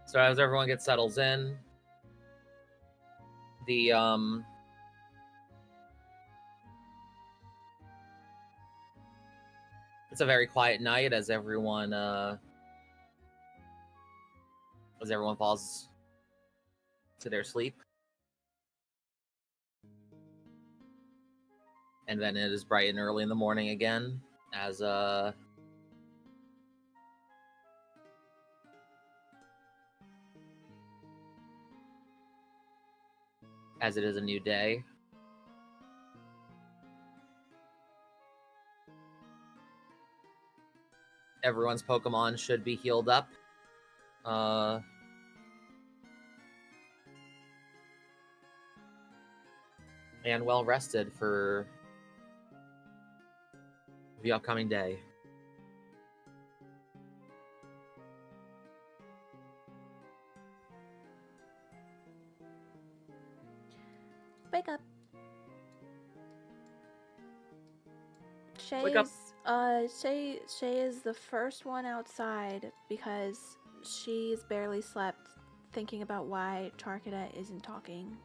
So as everyone gets settles in, the it's a very quiet night as everyone falls to their sleep. And then it is bright and early in the morning again as it is a new day. Everyone's Pokemon should be healed up. And well rested for the upcoming day. Wake up. Shae Wake up. Shae is the first one outside because she's barely slept, thinking about why Charcadet isn't talking.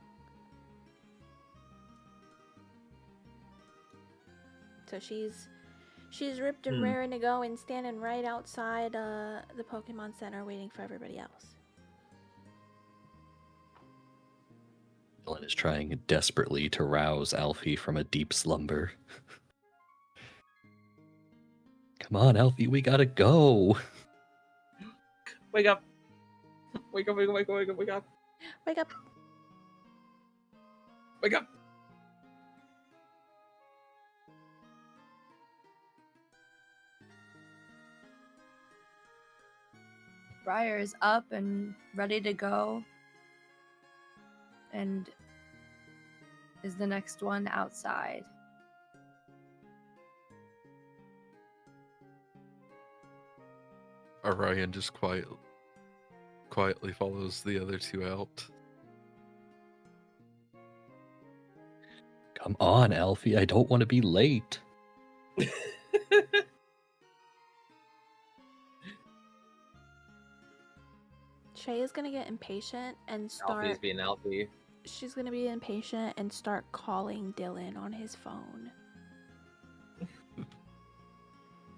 So she's ripped and raring to go and standing right outside the Pokemon Center waiting for everybody else. Dillon is trying desperately to rouse Alfie from a deep slumber. Come on, Alfie, we gotta go. Wake up. Wake up, wake up, wake up, wake up, wake up. Wake up. Wake up. Briar is up and ready to go, and is the next one outside. Orion just quietly follows the other two out. Come on, Alfie, I don't want to be late. Shae is gonna get impatient and start. Alfie's being Alfie. She's gonna be impatient and start calling Dillon on his phone.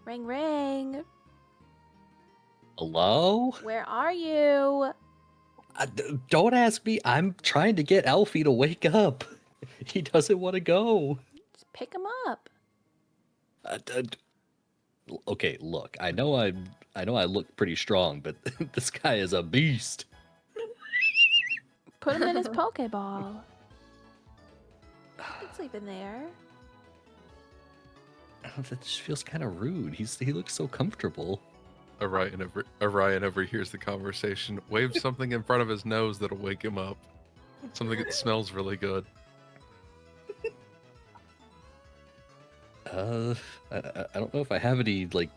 Ring, ring. Hello? Where are you? Don't ask me. I'm trying to get Alfie to wake up. He doesn't want to go. Just pick him up. Okay, look. I know I look pretty strong, but this guy is a beast. Put him in his Pokeball. He can sleep in there. That just feels kind of rude. He looks so comfortable. Orion overhears the conversation, waves something in front of his nose that'll wake him up. Something that smells really good. I don't know if I have any like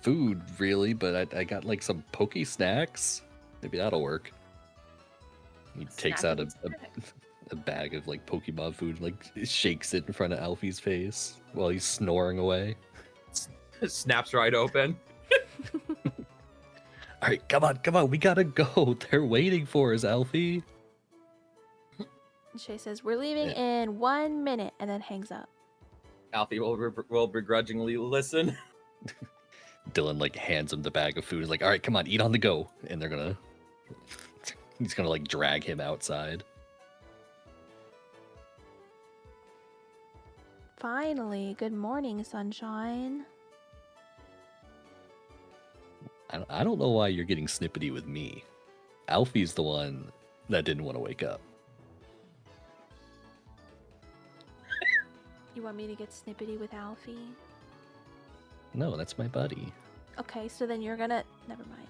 food really, but I got like some pokey snacks. Maybe that'll work. He takes out Snackable snack. a bag of like Pokemon food, like shakes it in front of Alfie's face while he's snoring away. Snaps right open. All right, come on, we gotta go. They're waiting for us, Alfie. Shae says, "We're leaving in 1 minute," and then hangs up. Alfie will begrudgingly listen. Dillon like hands him the bag of food. He's like, all right, come on, eat on the go. And he's gonna like drag him outside. Finally, good morning, sunshine. I don't know why you're getting snippety with me. Alfie's the one that didn't want to wake up. You want me to get snippety with Alfie? No, that's my buddy. Okay, so then you're gonna... Never mind.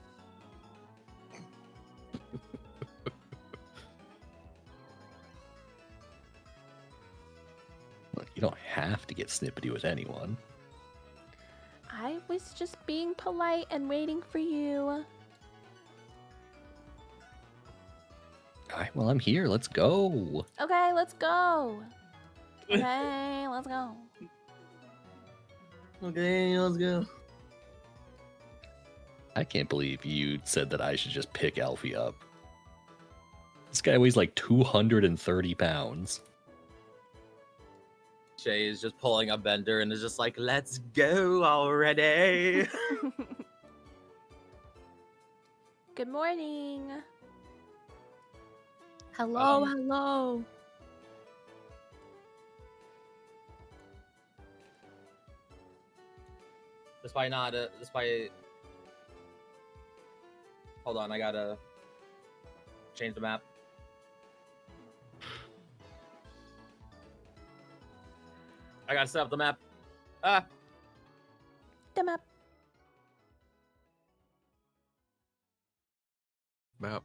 Look, you don't have to get snippety with anyone. I was just being polite and waiting for you. All right, well, I'm here. Let's go. Okay, let's go. Okay, let's go. Okay, let's go. I can't believe you said that I should just pick Alfie up. This guy weighs like 230 pounds. Shae is just pulling a bender and is just like, let's go already. Good morning. Hello, hello. Despite hold on, I gotta change the map. I gotta set up the map. Ah, The map. Map.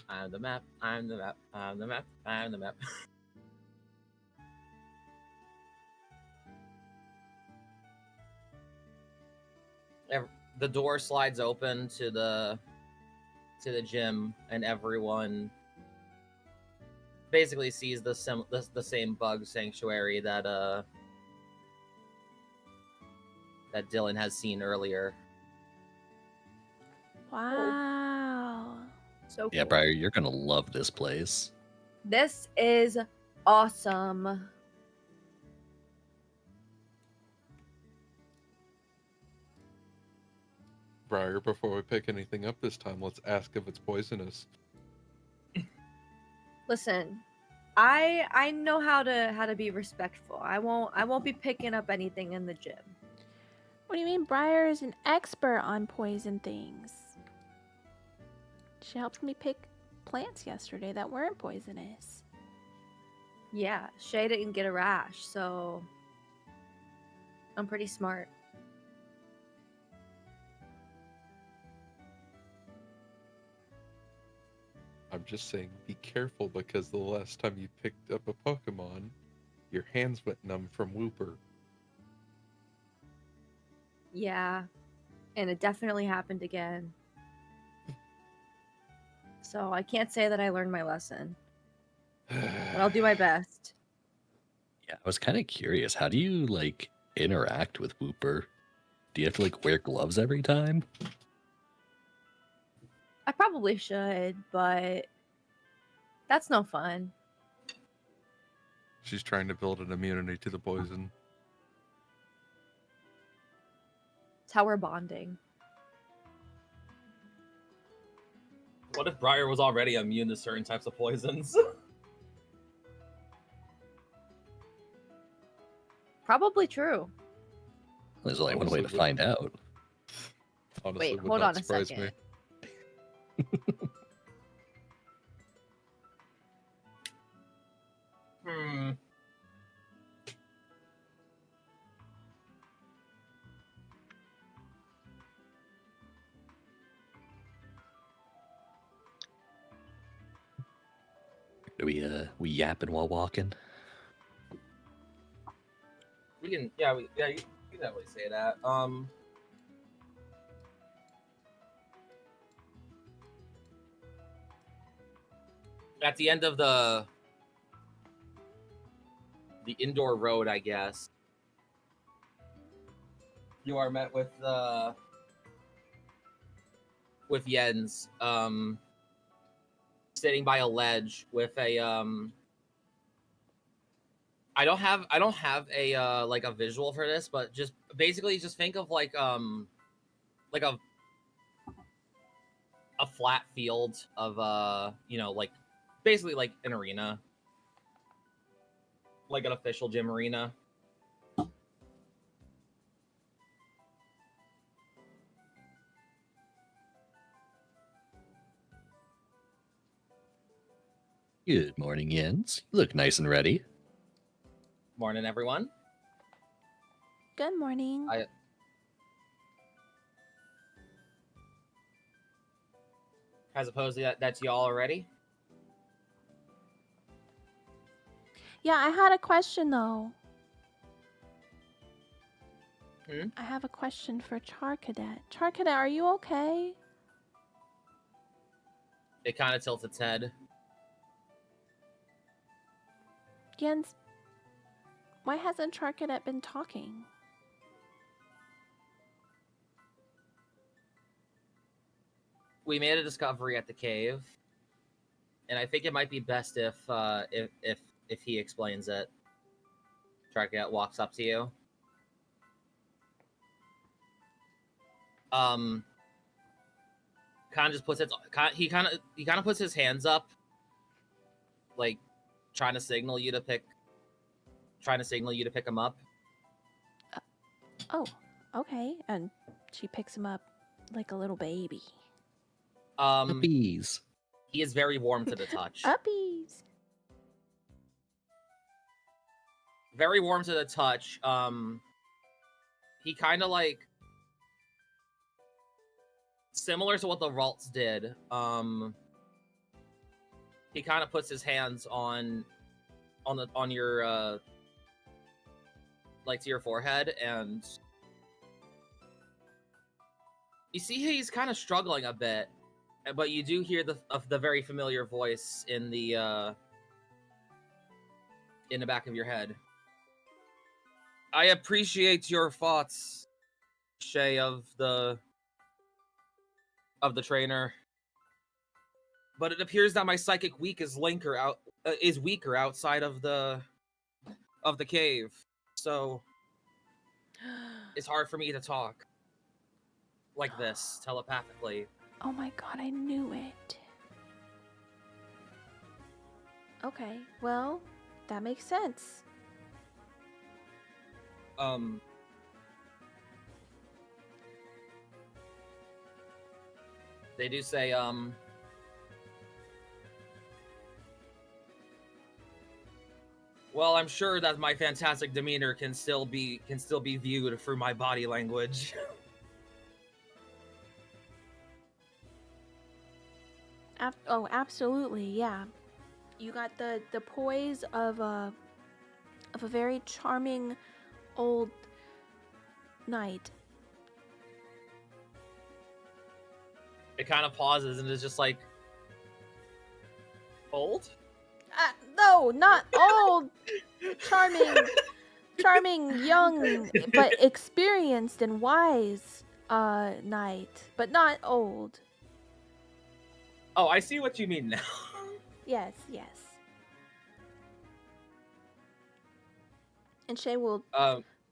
I'm the map. I'm the map. I'm the map. I'm the map. The door slides open to the gym, and everyone basically sees the same bug sanctuary that Dillon has seen earlier. Wow. So Yeah, cool. Briar, you're gonna love this place. This is awesome. Briar, before we pick anything up this time, let's ask if it's poisonous. Listen, I know how to be respectful. I won't be picking up anything in the gym. What do you mean? Briar is an expert on poison things. She helped me pick plants yesterday that weren't poisonous. Yeah, Shae didn't get a rash, so I'm pretty smart. I'm just saying, be careful because the last time you picked up a Pokemon, your hands went numb from Wooper. Yeah, and it definitely happened again. So I can't say that I learned my lesson, but I'll do my best. Yeah, I was kind of curious. How do you like interact with Wooper? Do you have to like wear gloves every time? I probably should, but that's no fun. She's trying to build an immunity to the poison. It's how we're bonding. What if Briar was already immune to certain types of poisons? Probably true. There's only one way to Honestly, find out. Honestly, Wait, would hold not on a surprise second. me. Hmm. we yapping while walking? We can, yeah, you can definitely say that. At the end of the indoor road, I guess, you are met with Jens, sitting by a ledge with a I don't have a like a visual for this, but just basically just think of like a flat field of you know, like basically like an arena, like an official gym arena. Good morning, Jens. You look nice and ready. Morning, everyone. Good morning. As opposed to that's y'all already. Yeah, I had a question though. I have a question for Char Cadet. Char Cadet, are you okay? It kind of tilts its head. Jens, why hasn't Char Cadet been talking? We made a discovery at the cave, and I think it might be best if he explains it. Char Cadet walks up to you. Kind of just puts he kind of puts his hands up, like trying to signal you to pick him up. Oh, okay. And she picks him up like a little baby. Puppies. He is very warm to the touch. Uppies. Very warm to the touch. He kind of like similar to what the Ralts did. He kind of puts his hands on your like to your forehead, and you see he's kind of struggling a bit, but you do hear the very familiar voice in the back of your head. I appreciate your thoughts, Shae of the trainer, but it appears that my psychic weak is weaker outside of the cave, so it's hard for me to talk like this telepathically. Oh my god, I knew it. Okay, well, that makes sense. They do say, well, I'm sure that my fantastic demeanor can still be viewed through my body language. Oh, absolutely, yeah. You got the poise of a very charming old knight. It kind of pauses and is just like, old? No, not old. charming, young, but experienced and wise knight, but not old. Oh, I see what you mean now. Yes. And Shae will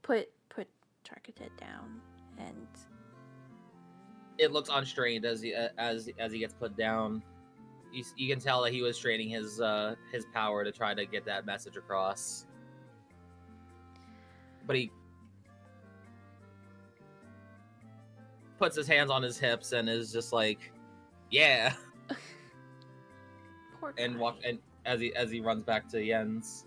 put Charcadet down, and it looks unstrained as he gets put down. You can tell that he was straining his power to try to get that message across. But he puts his hands on his hips and is just like, yeah. poor guy. And as he runs back to Jens.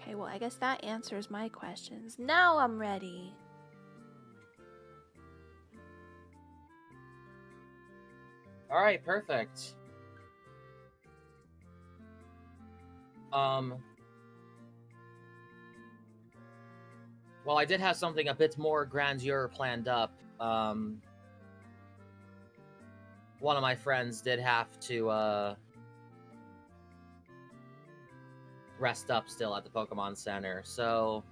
Okay, well, I guess that answers my questions. Now I'm ready. All right, perfect. Well, I did have something a bit more grandeur planned up. One of my friends did have to rest up still at the Pokemon Center, so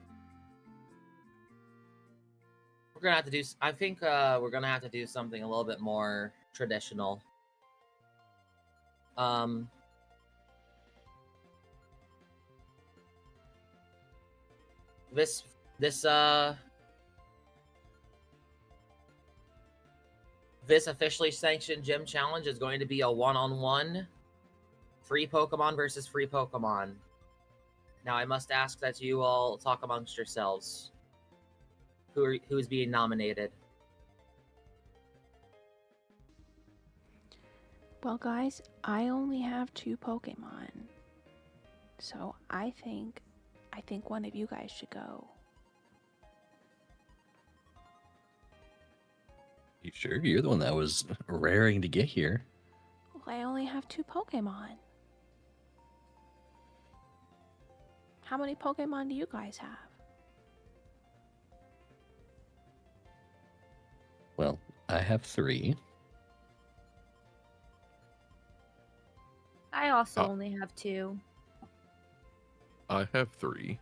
we're gonna have to do. I think we're gonna have to do something a little bit more traditional. This officially sanctioned gym challenge is going to be a one-on-one free Pokemon versus free Pokemon. Now, I must ask that you all talk amongst yourselves. Who's being nominated? Well, guys, I only have 2 Pokemon. So I think one of you guys should go. You sure? You're the one that was raring to get here. Well, I only have 2 Pokemon. How many Pokemon do you guys have? Well, I have 3. I also only have 2. I have 3.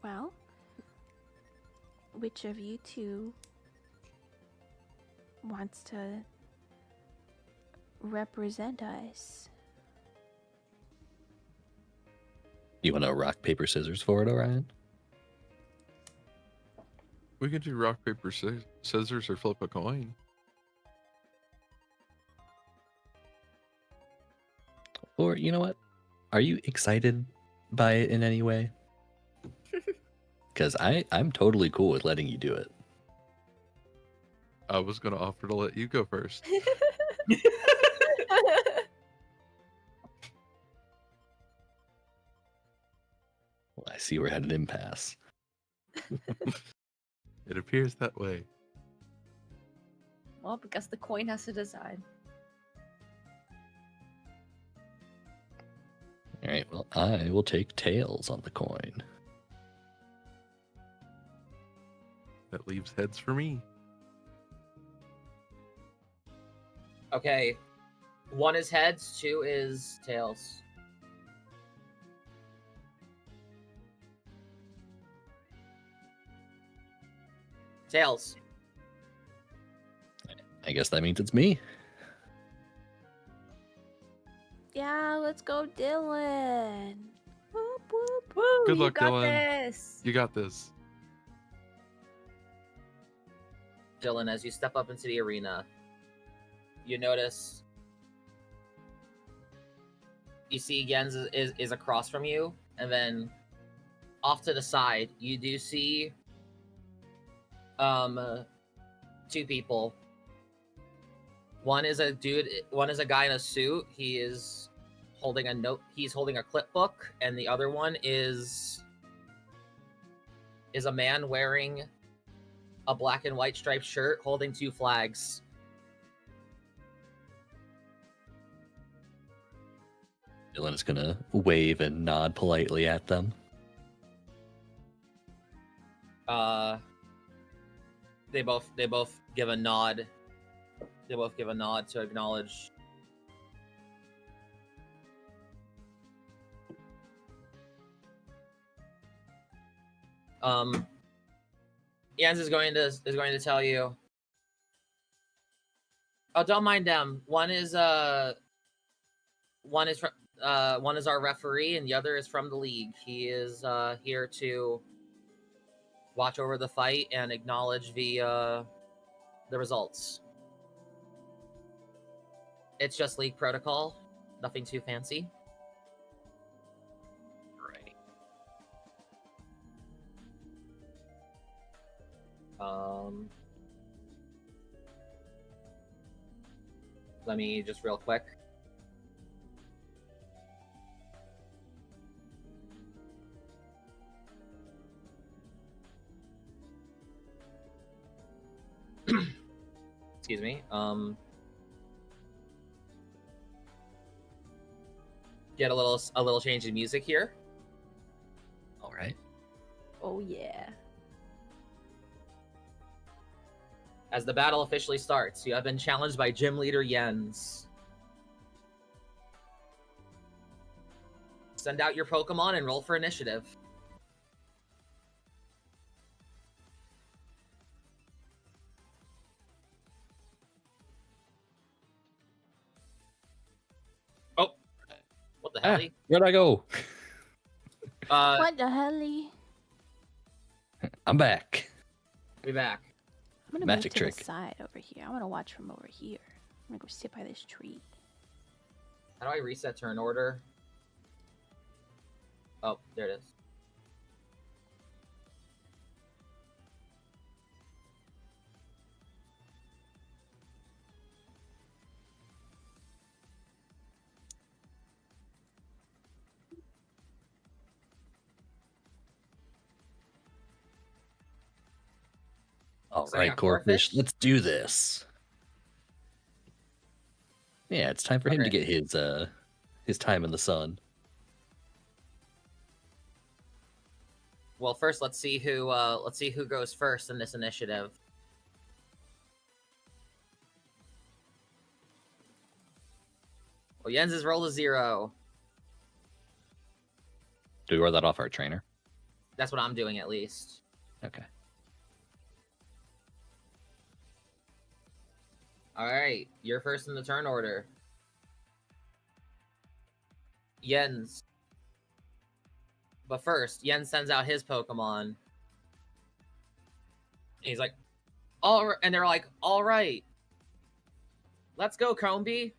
Well, which of you 2 wants to represent us? You want to rock, paper, scissors for it, Orion? We can do rock, paper, scissors, or flip a coin. Or, you know what? Are you excited by it in any way? Because I'm totally cool with letting you do it. I was going to offer to let you go first. Well, I see we're at an impasse. It appears that way. Well, because the coin has to decide. All right, well, I will take tails on the coin. That leaves heads for me. Okay. 1 is heads, 2 is tails. Tails. I guess that means it's me. Yeah, let's go, Dillon. Whoop, whoop. Woo! Good luck, you got Dillon. this. You got this. Dillon, as you step up into the arena, you notice you see Jens is across from you, and then off to the side you do see 2 people. One is a guy in a suit. He is holding a clip book, and the other one is a man wearing a black and white striped shirt holding 2 flags. Dylan is gonna wave and nod politely at them. They both give a nod. They both give a nod to acknowledge. Jens is going to tell you. Oh, don't mind them. One is our referee, and the other is from the league. He is here to watch over the fight and acknowledge the results. It's just league protocol, nothing too fancy. Right. Let me just real quick. excuse me. Get a little change in music here. All right. Oh yeah. As the battle officially starts, you have been challenged by Gym Leader Jens. Send out your Pokemon and roll for initiative. Oh, what the hell? Where'd I go? What the hell? I'm back. Be back. I'm gonna Magic move to trick. the side over here. I want to watch from over here. I'm gonna go sit by this tree. How do I reset turn order? Oh, there it is. All So right, yeah, Corfish, Corfish? let's do this. Yeah, it's time for him to Okay. get his time in the sun. Well, first let's see who goes first in this initiative. Well, Jens has rolled a 0. Do we roll that off our trainer? That's what I'm doing, at least. Okay. All right, you're first in the turn order. Jens. But first, Jens sends out his Pokemon. He's like, all right, and they're like, all right, let's go, Combi.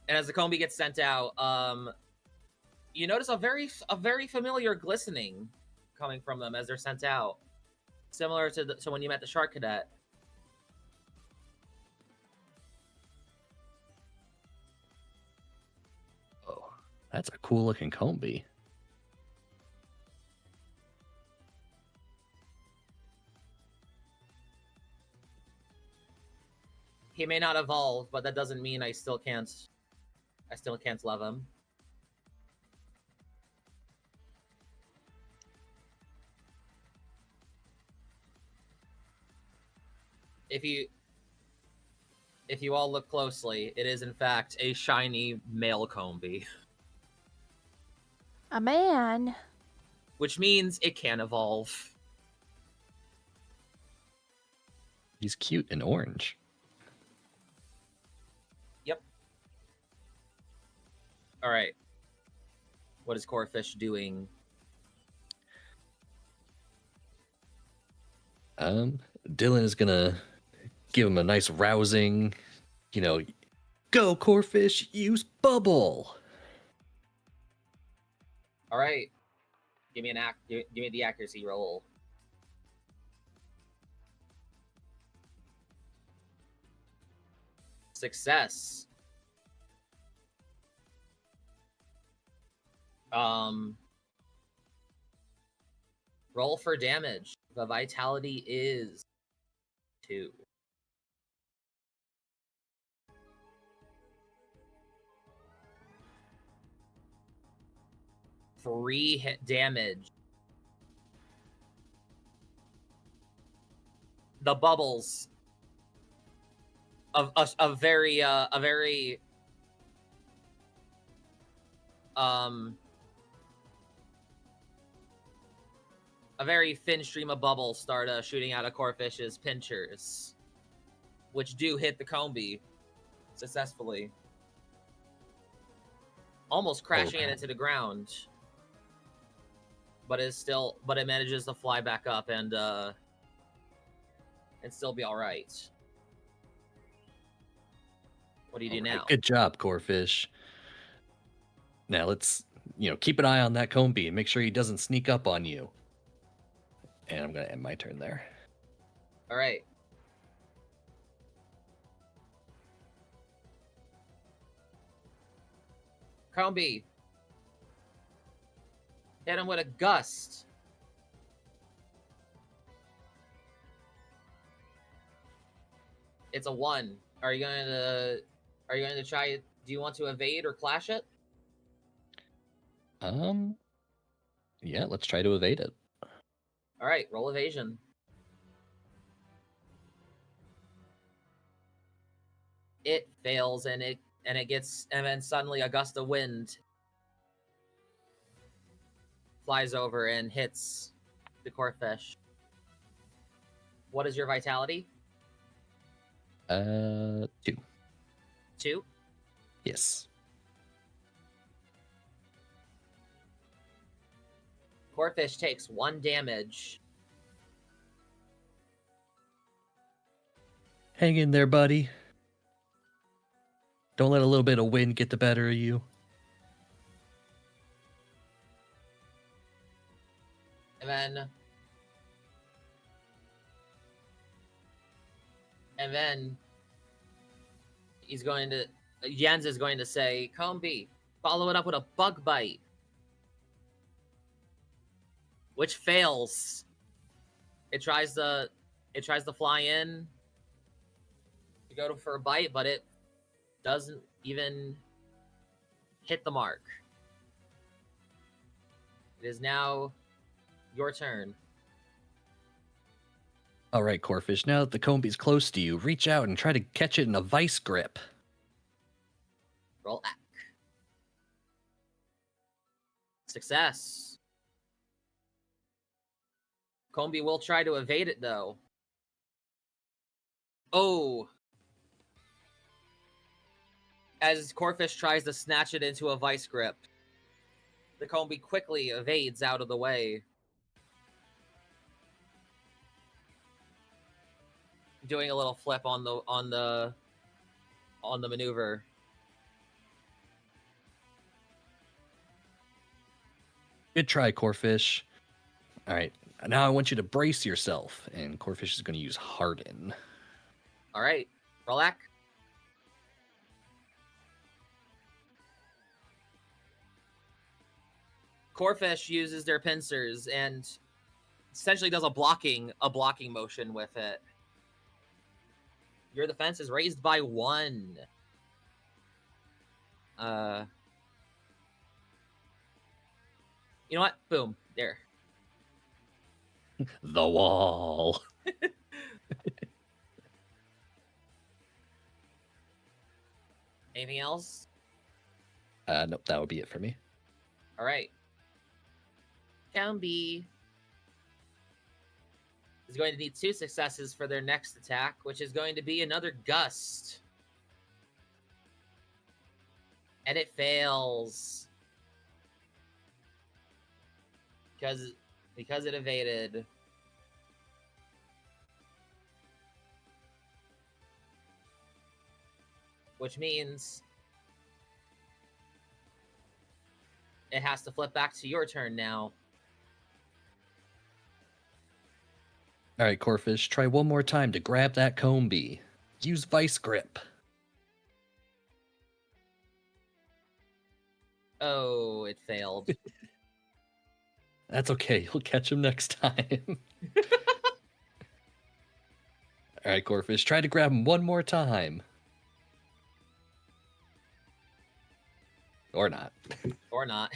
And as the Combi gets sent out, you notice a very familiar glistening coming from them as they're sent out, similar to when you met the Shark Cadet. Oh, that's a cool looking Combi. He may not evolve, but that doesn't mean I still can't love him. If you all look closely, it is in fact a shiny male Combi, A man. which means it can evolve. He's cute and orange. Yep. All right. What is Corfish doing? Dillon is gonna give him a nice rousing, go Corfish, use bubble. All right. Give me the accuracy roll. Success. Roll for damage. The vitality is 2. Three hit damage. The bubbles of a very thin stream of bubbles start shooting out of Corfish's pinchers, which do hit the Combi successfully, almost crashing it into the ground. But it manages to fly back up and still be all right. What do you do now? Good job, Corfish. Now let's, keep an eye on that Combi and make sure he doesn't sneak up on you. And I'm gonna end my turn there. All right. Combi. Hit him with a gust. It's a 1. Are you going to try? Do you want to evade or clash it? Yeah, let's try to evade it. All right, roll evasion. It fails, and it gets, and then suddenly a gust of wind flies over and hits the corphish. What is your vitality? 2. 2. Yes. Corphish takes 1 damage. Hang in there, buddy. Don't let a little bit of wind get the better of you. And then he's going to Jens is going to say, Combi, follow it up with a bug bite. Which fails. It tries to fly in to go for a bite, but it doesn't even hit the mark. It is now your turn. All right, Corphish, now that the Combi's close to you, reach out and try to catch it in a vice grip. Roll act. Success. Combi will try to evade it, though. Oh. As Corphish tries to snatch it into a vice grip, the Combi quickly evades out of the way, doing a little flip on the maneuver. Good try, Corphish. All right, now I want you to brace yourself, and Corphish is going to use Harden. All right, Rolak. Corphish uses their pincers and essentially does a blocking motion with it. Your defense is raised by 1. You know what? Boom. There. The wall. Anything else? Nope, that would be it for me. All right. Combi is going to need 2 successes for their next attack, which is going to be another gust. And it fails. Because it evaded. Which means it has to flip back to your turn now. All right, Corphish, try one more time to grab that Combi. Use vice grip. Oh, it failed. That's okay. You'll catch him next time. All right, Corphish, try to grab him one more time. Or not. Or not.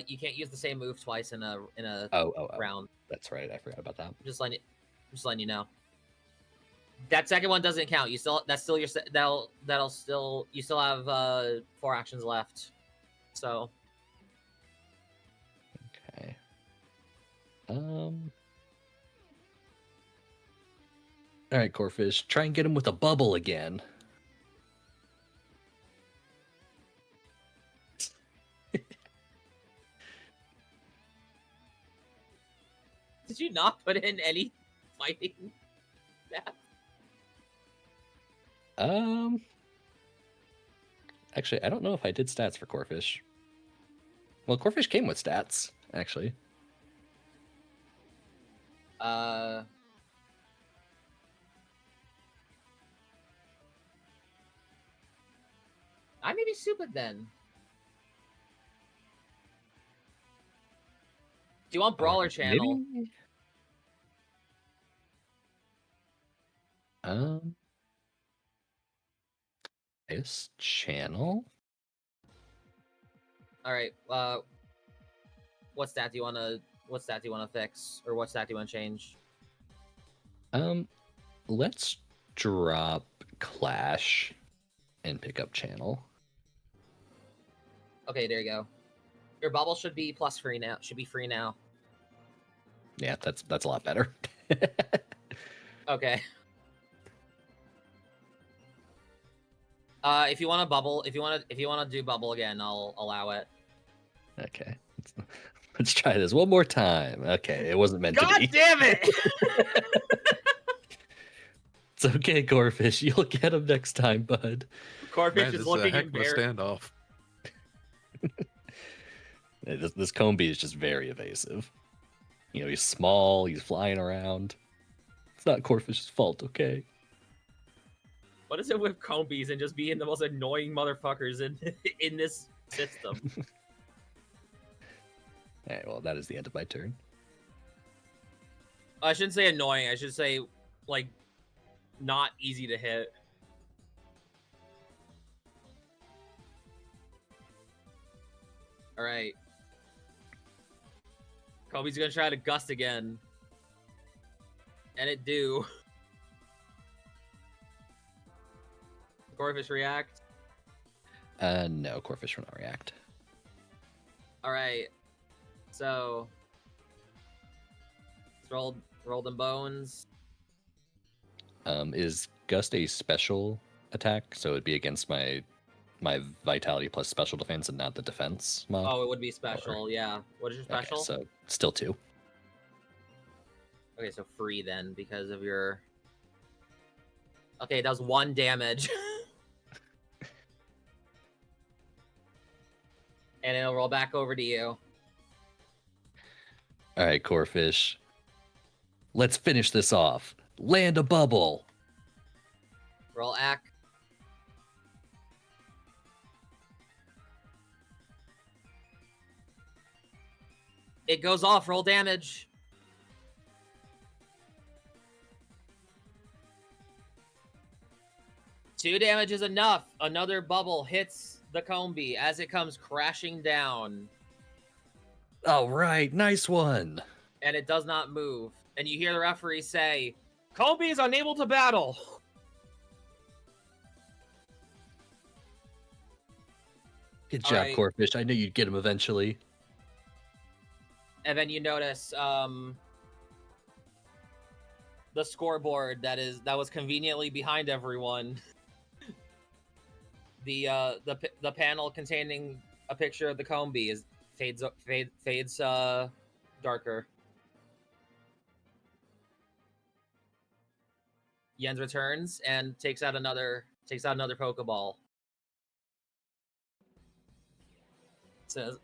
You can't use the same move twice in a round. That's right. I forgot about that. Just letting you know. That second one doesn't count. You still you still have 4 actions left. So. Okay. All right, Corphish, try and get him with a bubble again. Did you not put in any fighting stats? Actually, I don't know if I did stats for Corphish. Well, Corphish came with stats, actually. I may be stupid then. Do you want Brawler Channel? Maybe? This channel. All right. What stat do you want to fix, or what stat do you want to change? Let's drop Clash and pick up channel. Okay, there you go. Your bubble should be plus free now. Should be free now. Yeah, that's a lot better. Okay. If you want to bubble, if you want to do bubble again, I'll allow it. Okay. Let's try this one more time. Okay, it wasn't meant to be. God damn it! It's okay, Gorefish. You'll get him next time, bud. Corfish Man, is this is a looking heck of a embarrassed. standoff. This Combi is just very evasive. You know, he's small, he's flying around. It's not Corfish's fault, okay? What is it with combies and just being the most annoying motherfuckers in this system? Alright, well, that is the end of my turn. I shouldn't say annoying. I should say, like, not easy to hit. All right. Kobe's gonna try to gust again. And it do. Corfish react. No, Corfish will not react. All right. So, let's roll them bones. Is Gust a special attack? So it'd be against my Vitality plus special defense and not the defense mod? Oh, it would be special, yeah. What is your special? Okay, so still 2. Okay, so free then because of your. Okay, it does 1 damage. And it'll roll back over to you. Alright, Corfish. Let's finish this off. Land a bubble. Roll act. It goes off. Roll damage. Two damage is enough. Another bubble hits the Combi as it comes crashing down. All right, nice one. And it does not move. And you hear the referee say, Combi is unable to battle. Good All job, right. Corfish. I knew you'd get him eventually. And then you notice the scoreboard that was conveniently behind everyone. The panel containing a picture of the Combi fades darker. Jens returns and takes out another Pokeball. Says,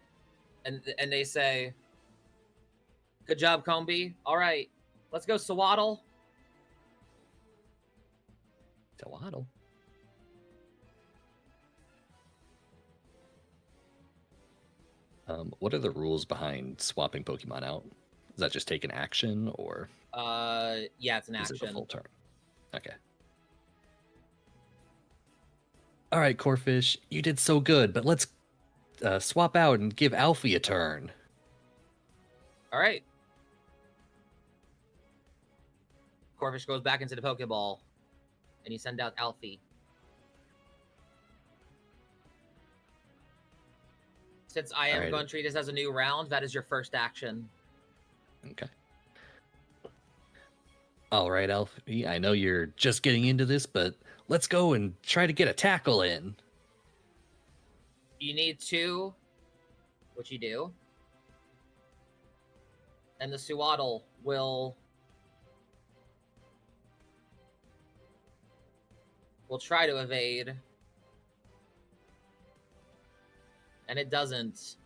and they say, "Good job, Combi. All right, let's go, Swaddle." Swaddle. What are the rules behind swapping Pokemon out? Is that just take an action, or yeah, it's an is it a action. full turn? Okay. All right, Corfish, you did so good, but let's swap out and give Alfie a turn. All right. Corfish goes back into the Pokeball, and you send out Alfie. Since I am going to treat this as a new round, that is your first action. Okay. All right, Alfie, I know you're just getting into this, but let's go and try to get a tackle in. You need 2, which you do. And the Swaddle will try to evade. And it doesn't.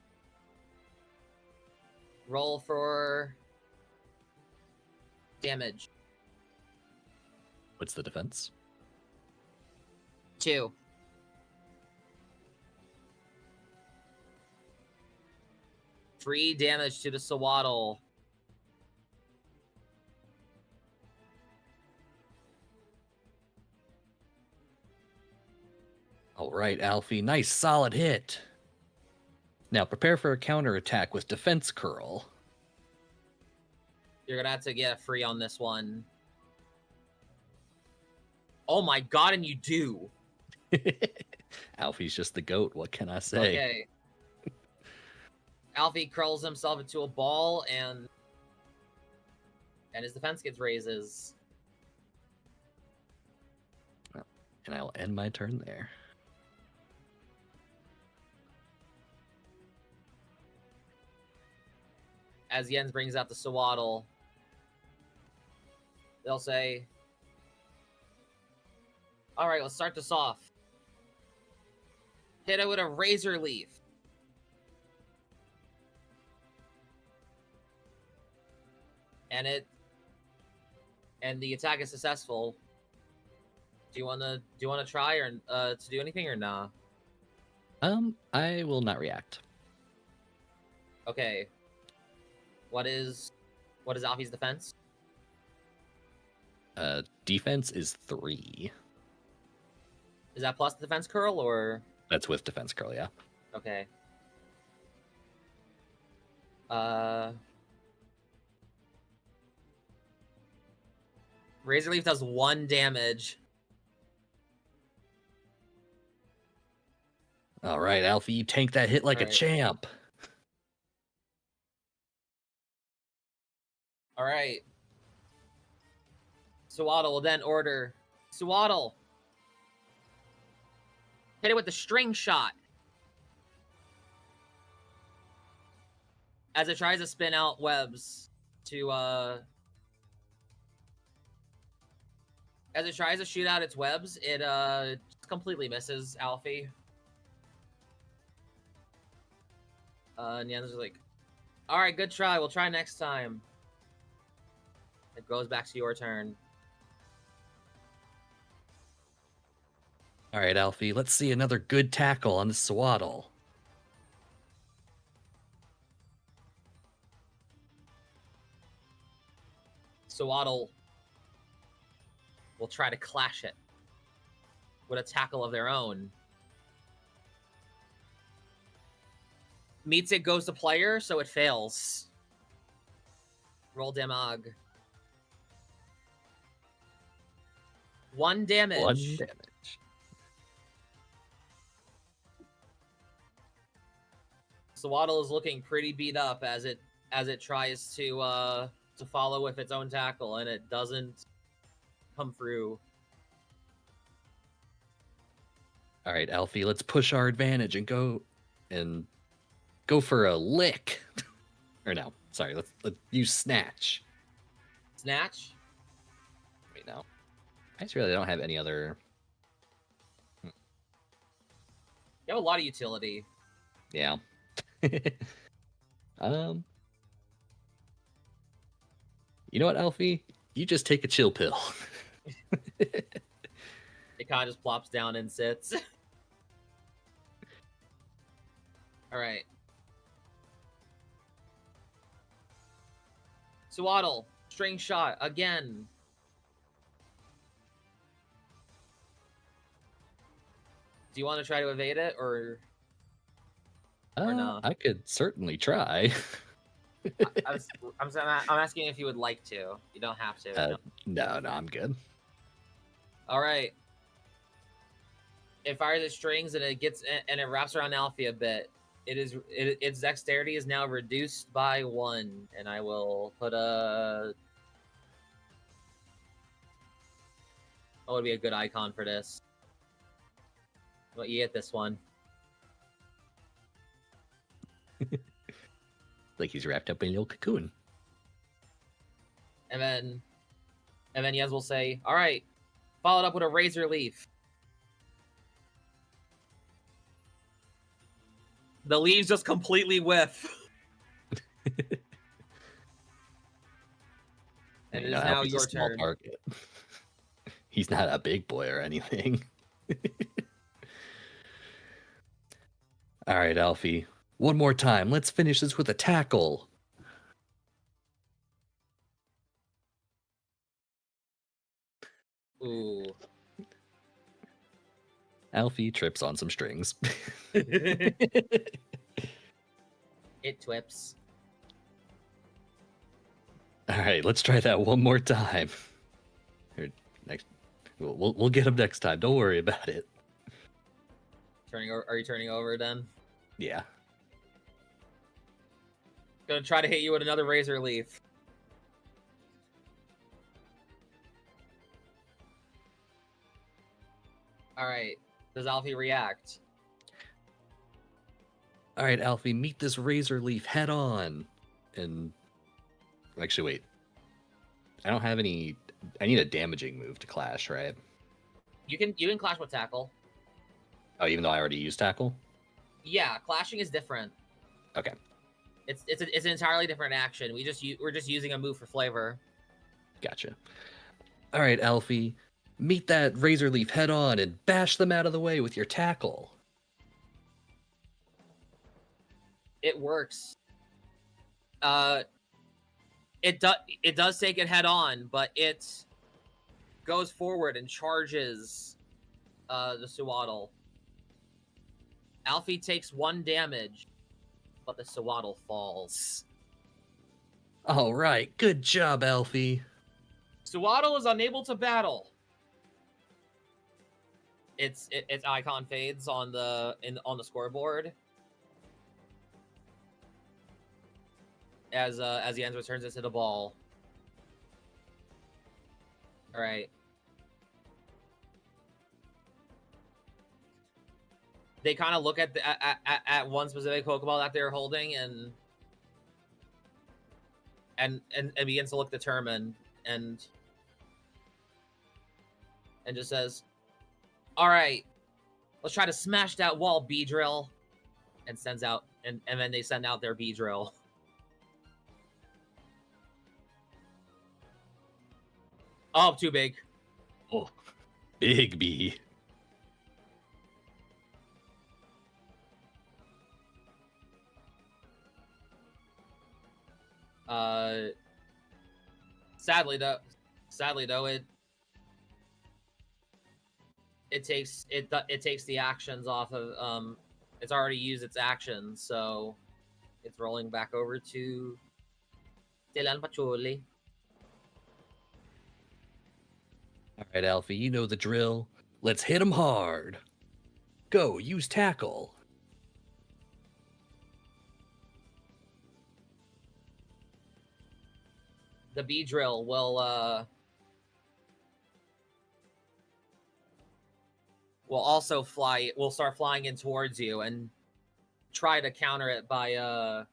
Roll for damage. What's the defense? 2. Free damage to the Swaddle. All right, Alfie. Nice solid hit. Now prepare for a counterattack with Defense Curl. You're gonna have to get free on this one. Oh my god, and you do. Alfie's just the goat. What can I say? Okay. Alfie curls himself into a ball, and his defense gets raises. And I'll end my turn there. As Jens brings out the swaddle, they'll say, all right, let's start this off. Hit it with a razor leaf. And the attack is successful. Do you wanna try or to do anything or nah? I will not react. Okay. What is Alfie's defense? Defense is 3. Is that plus the defense curl or? That's with Defense Curl, yeah. Okay. Razor Leaf does 1 damage. All right, Alfie, you tank that hit like a Alright. champ. All right. Swaddle will then order. Swaddle. Hit it with the string shot. As it tries to spin out webs to as it tries to shoot out its webs, it just completely misses Alfie. And Jens is like, all right, good try. We'll try next time. It goes back to your turn. All right, Alfie, let's see another good tackle on the swaddle. Swaddle will try to clash it with a tackle of their own. Meets it, goes to player, so it fails. Roll damage. 1 damage. 1 damage. Swaddle is looking pretty beat up as it tries to follow with its own tackle, and it doesn't come through. All right, Alfie, let's push our advantage and go for a lick. Or no, sorry, let's use snatch. Snatch? Wait, no. I just really don't have any other. You have a lot of utility. Yeah. You know what, Alfie? You just take a chill pill. It kind of just plops down and sits. All right. Swaddle, string shot again. Do you want to try to evade it, or no? I could certainly try. I'm asking if you would like to. You don't have to. No, I'm good. All right. It fires its strings and it wraps around Alfie a bit. Its dexterity is now reduced by 1, and I will put a. What would be a good icon for this? Well, you get this one. Like he's wrapped up in a little cocoon. And then Yez will say, all right, followed up with a razor leaf. The leaves just completely whiff. And it is now Alfie's your a small turn. target. He's not a big boy or anything. All right, Alfie. One more time. Let's finish this with a tackle. Ooh. Alfie trips on some strings. It twips. All right, let's try that one more time. Or next, we'll get him next time. Don't worry about it. Are you turning over then? Yeah. Gonna try to hit you with another razor leaf. All right. Does Alfie react? All right, Alfie, meet this razor leaf head on. And actually, wait. I don't have any. I need a damaging move to clash, right? You can clash with tackle. Oh, even though I already used tackle. Yeah, clashing is different. Okay. It's an entirely different action. We're just using a move for flavor. Gotcha. All right, Alfie, meet that razor leaf head on and bash them out of the way with your tackle. It works. It does take it head on, but it goes forward and charges the Suwaddle. Alfie takes 1 damage, but the Suwaddle falls. All right, good job, Alfie. Suwaddle is unable to battle. Its icon fades on the scoreboard as the end returns it to the ball. All right. They kind of look at at one specific Pokeball that they're holding and begins to look determined and just says, "All right, let's try to smash that wall, Beedrill," and sends out and then they send out their Beedrill. Oh, too big. Oh, big B. Sadly though, it takes the actions off of it's already used its actions, so it's rolling back over to Dillon Patchouli. All right, Alfie, you know the drill. Let's hit him hard. Go, use tackle. The Beedrill will also fly. Will start flying in towards you and try to counter it by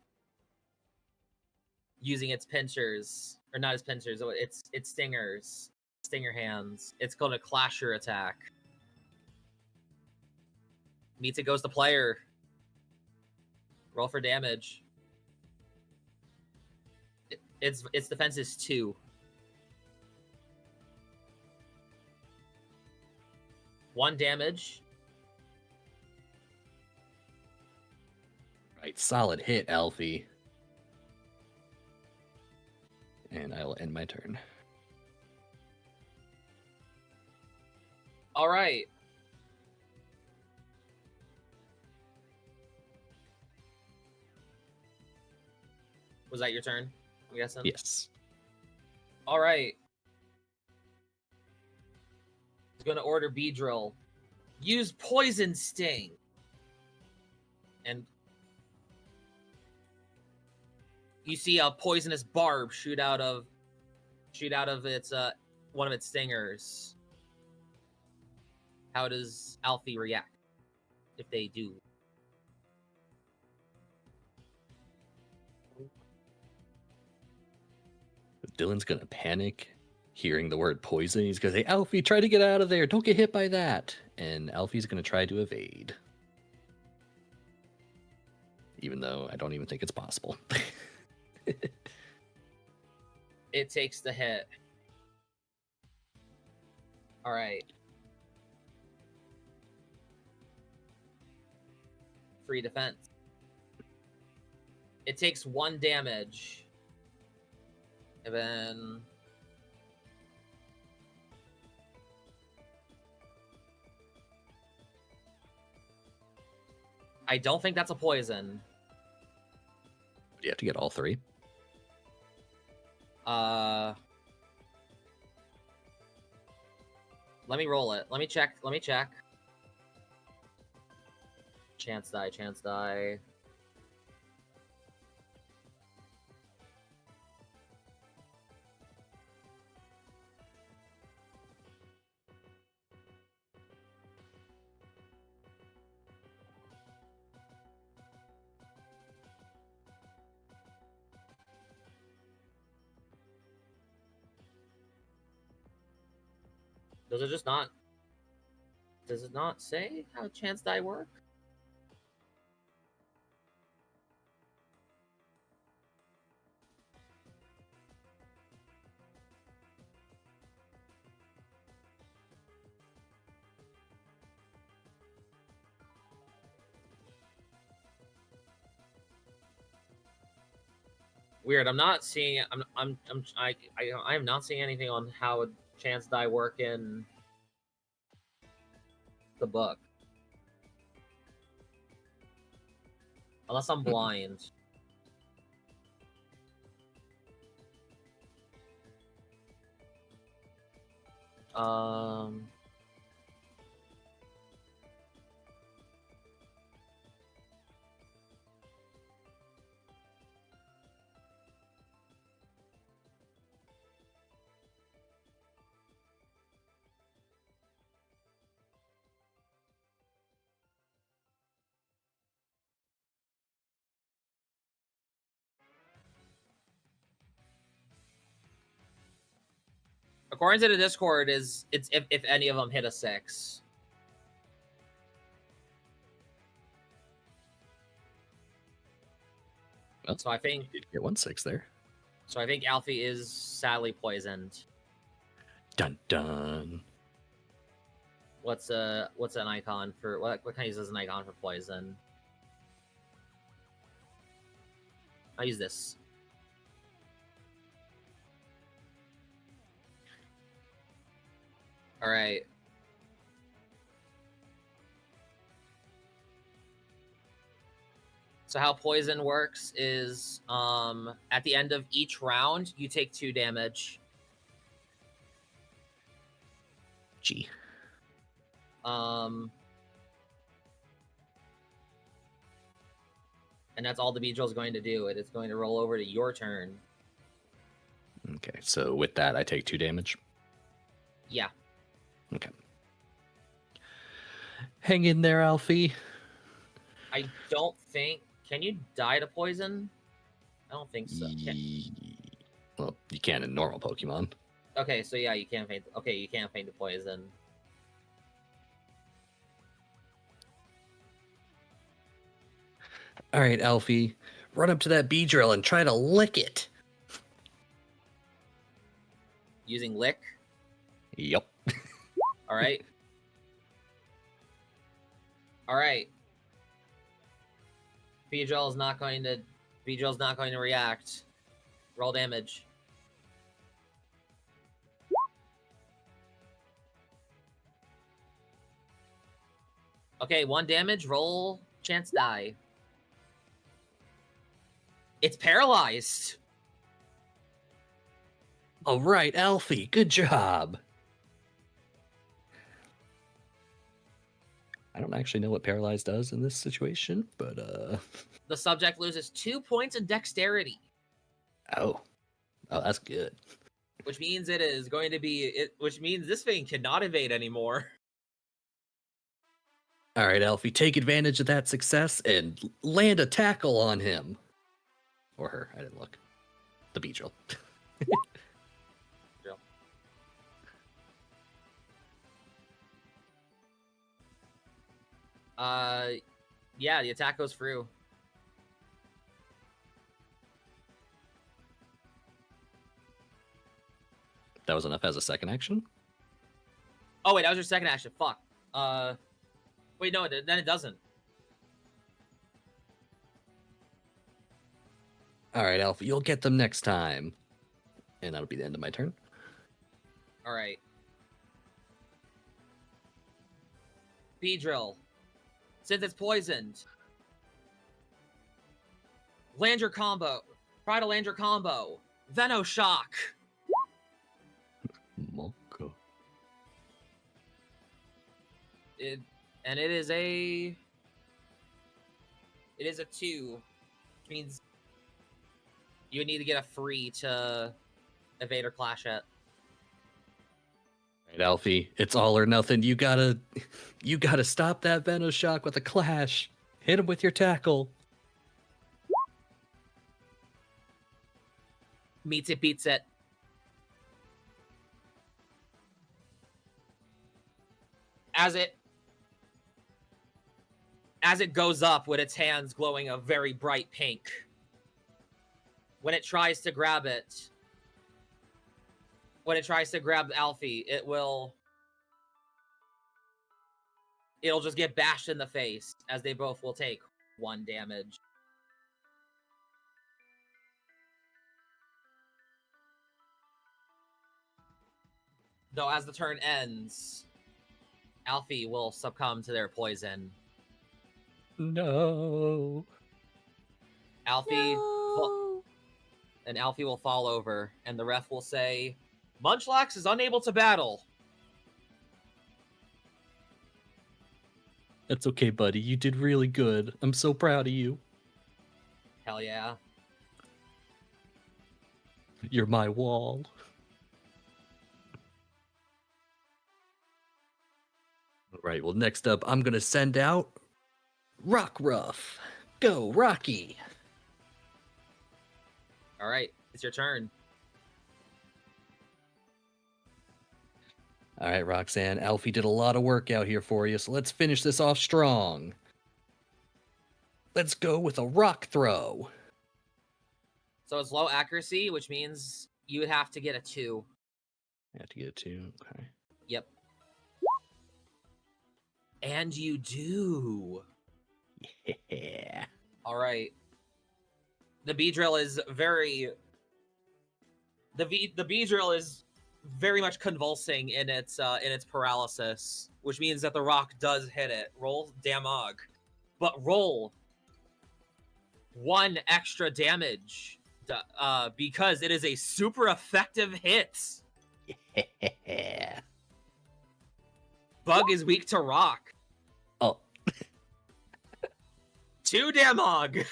using its pinchers, or not its pinchers, its stingers, stinger hands. It's going to clash your attack. Meets it goes to player. Roll for damage. Its defense is 2. 1 damage. Right, solid hit, Alfie. And I will end my turn. All right. Was that your turn? I'm guessing. Yes. All right. He's going to order Beedrill. Use Poison Sting. And you see a poisonous barb shoot out of its one of its stingers. How does Alfie react if they do? Dillon's gonna panic hearing the word poison. He's gonna say, Alfie, try to get out of there. Don't get hit by that. And Alfie's gonna try to evade. Even though I don't even think it's possible. It takes the hit. All right. Free defense. It takes 1 damage. And then I don't think that's a poison. You have to get all 3. Let me roll it. Let me check. Chance die. Does it not say how chance die work? Weird. I'm not seeing. I am not seeing anything on how chance die work in the book. Unless I'm blind. According to the Discord, it's if any of them hit a 6. Well, So I think you did get 1 6 there. So I think Alfie is sadly poisoned. Dun dun. What's an icon for what can I use as an icon for poison? I'll use this. All right. So how poison works is at the end of each round, you take 2 damage. Gee. And that's all the Beedrill is going to do. It is going to roll over to your turn. Okay, so with that, I take 2 damage. Yeah. Okay. Hang in there, Alfie. I don't think... Can you die to poison? I don't think so. Well, you can in normal Pokemon. Okay, so yeah, you can't faint... Okay, you can't faint to poison. All right, Alfie. Run up to that Beedrill and try to lick it. Using Lick? Yep. Alright. Alright. Beedrill's not going to react. Roll damage. Okay, 1 damage, roll chance die. It's paralyzed. All right, Alfie. Good job. I don't actually know what paralyzed does in this situation, but The subject loses 2 points of dexterity. Oh, that's good. Which means it is going to be which means this thing cannot evade anymore. All right, Alfie, take advantage of that success and land a tackle on him. Or her, I didn't look. The Beedrill. Yeah, the attack goes through. That was enough as a second action? Oh wait, that was your second action. Fuck. Wait, no, then it doesn't. All right, Alfie, you'll get them next time. And that'll be the end of my turn. All right. Beedrill. Since it's poisoned, Land your combo. Try to land your combo. Venoshock. Moko. It is a 2, which means you need to get a free to evade or clash it. Right, Alfie, it's all or nothing. You gotta stop that Venoshock with a clash. Hit him with your tackle. Meets it, beats it. As it goes up with its hands glowing a very bright pink. When it tries to grab Alfie, it'll just get bashed in the face, as they both will take 1 damage. Though as the turn ends, Alfie will succumb to their poison. No. Alfie No. and Alfie will fall over, and the ref will say, Munchlax is unable to battle. That's okay, buddy. You did really good. I'm so proud of you. Hell yeah. You're my wall. All right, well, next up, I'm going to send out Rockruff. Go, Rocky. All right, it's your turn. All right, Roxanne. Alfie did a lot of work out here for you, so let's finish this off strong. Let's go with a rock throw. So it's low accuracy, which means you would have to get a 2. I have to get a 2. Okay. Yep. And you do. Yeah. All right. The Beedrill is very... The Beedrill is very much convulsing in its paralysis, which means that the rock does hit it. Roll damage. But roll 1 extra damage because it is a super effective hit. Yeah. Bug is weak to rock. Oh. 2 damage.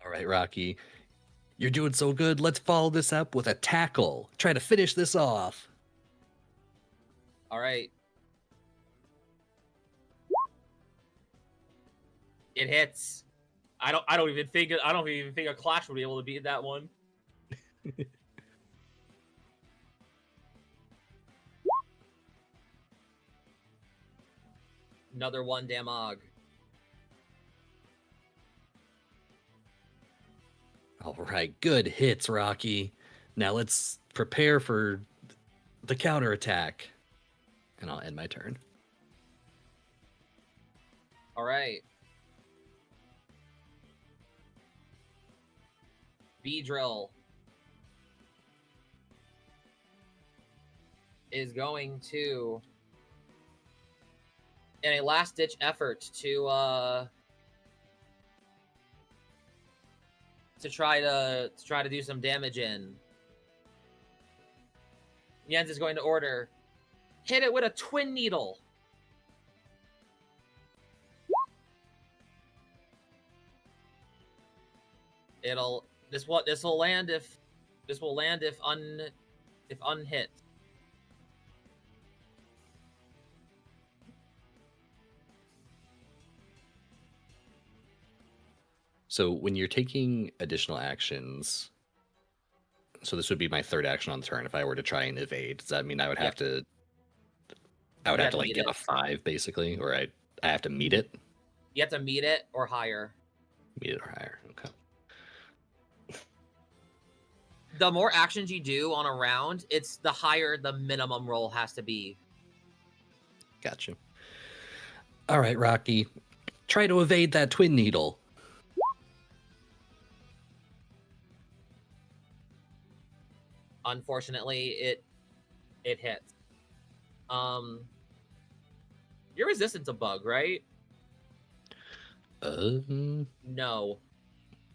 All right, Rocky. You're doing so good. Let's follow this up with a tackle. Try to finish this off. All right. It hits. I don't even think a Clash would be able to beat that one. Another 1 damage. All right, good hits, Rocky. Now let's prepare for the counterattack. And I'll end my turn. All right. Beedrill is going to, in a last-ditch effort to try to do some damage in, Jens is going to order, hit it with a Twin Needle. This will land if unhit. So when you're taking additional actions, so this would be my third action on the turn if I were to try and evade. Does that mean I would have to? I would have to like meet get it. a 5 basically, or I have to meet it. You have to meet it or higher. Meet it or higher. Okay. The more actions you do on a round, it's the higher the minimum roll has to be. Gotcha. All right, Rocky. Try to evade that Twin Needle. Unfortunately, it hits. You're resistant to bug, right? No.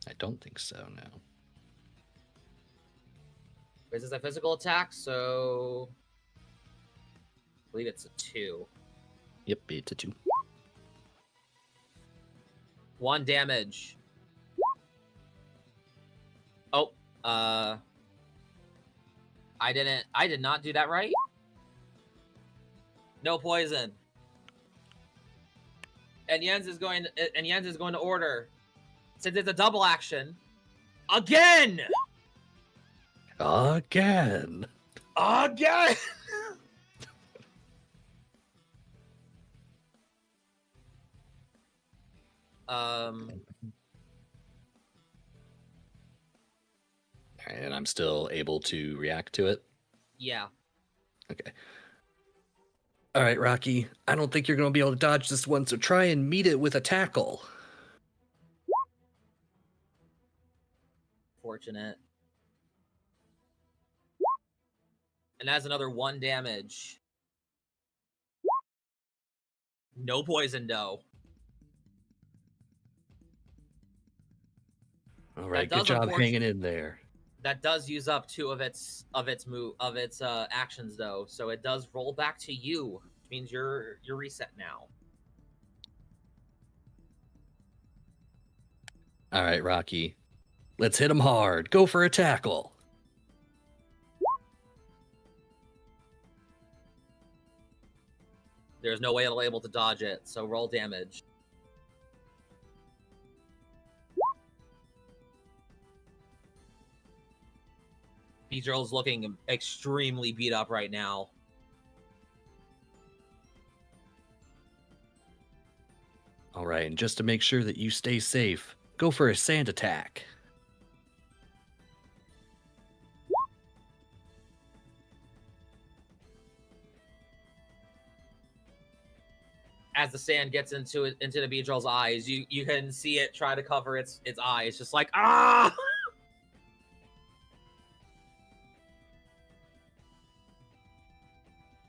I don't think so. No. Resist a physical attack, so I believe it's a 2. Yep, it's a 2. 1 damage. Oh, I did not do that right. No poison. And Jens is going to order, since it's a double action, again. Again. And I'm still able to react to it. Yeah. Okay. All right, Rocky. I don't think you're going to be able to dodge this one, so try and meet it with a tackle. Fortunate. And that's another 1 damage. No poison, though. All right, good job hanging in there. That does use up 2 of its actions, though, so it does roll back to you, which means you're reset now. All right, Rocky. Let's hit him hard. Go for a tackle. There's no way it'll be able to dodge it, so roll damage. Beedrill's looking extremely beat up right now. All right, and just to make sure that you stay safe, go for a sand attack. As the sand gets into the Beedrill's eyes, you can see it try to cover its eyes, just like, ah!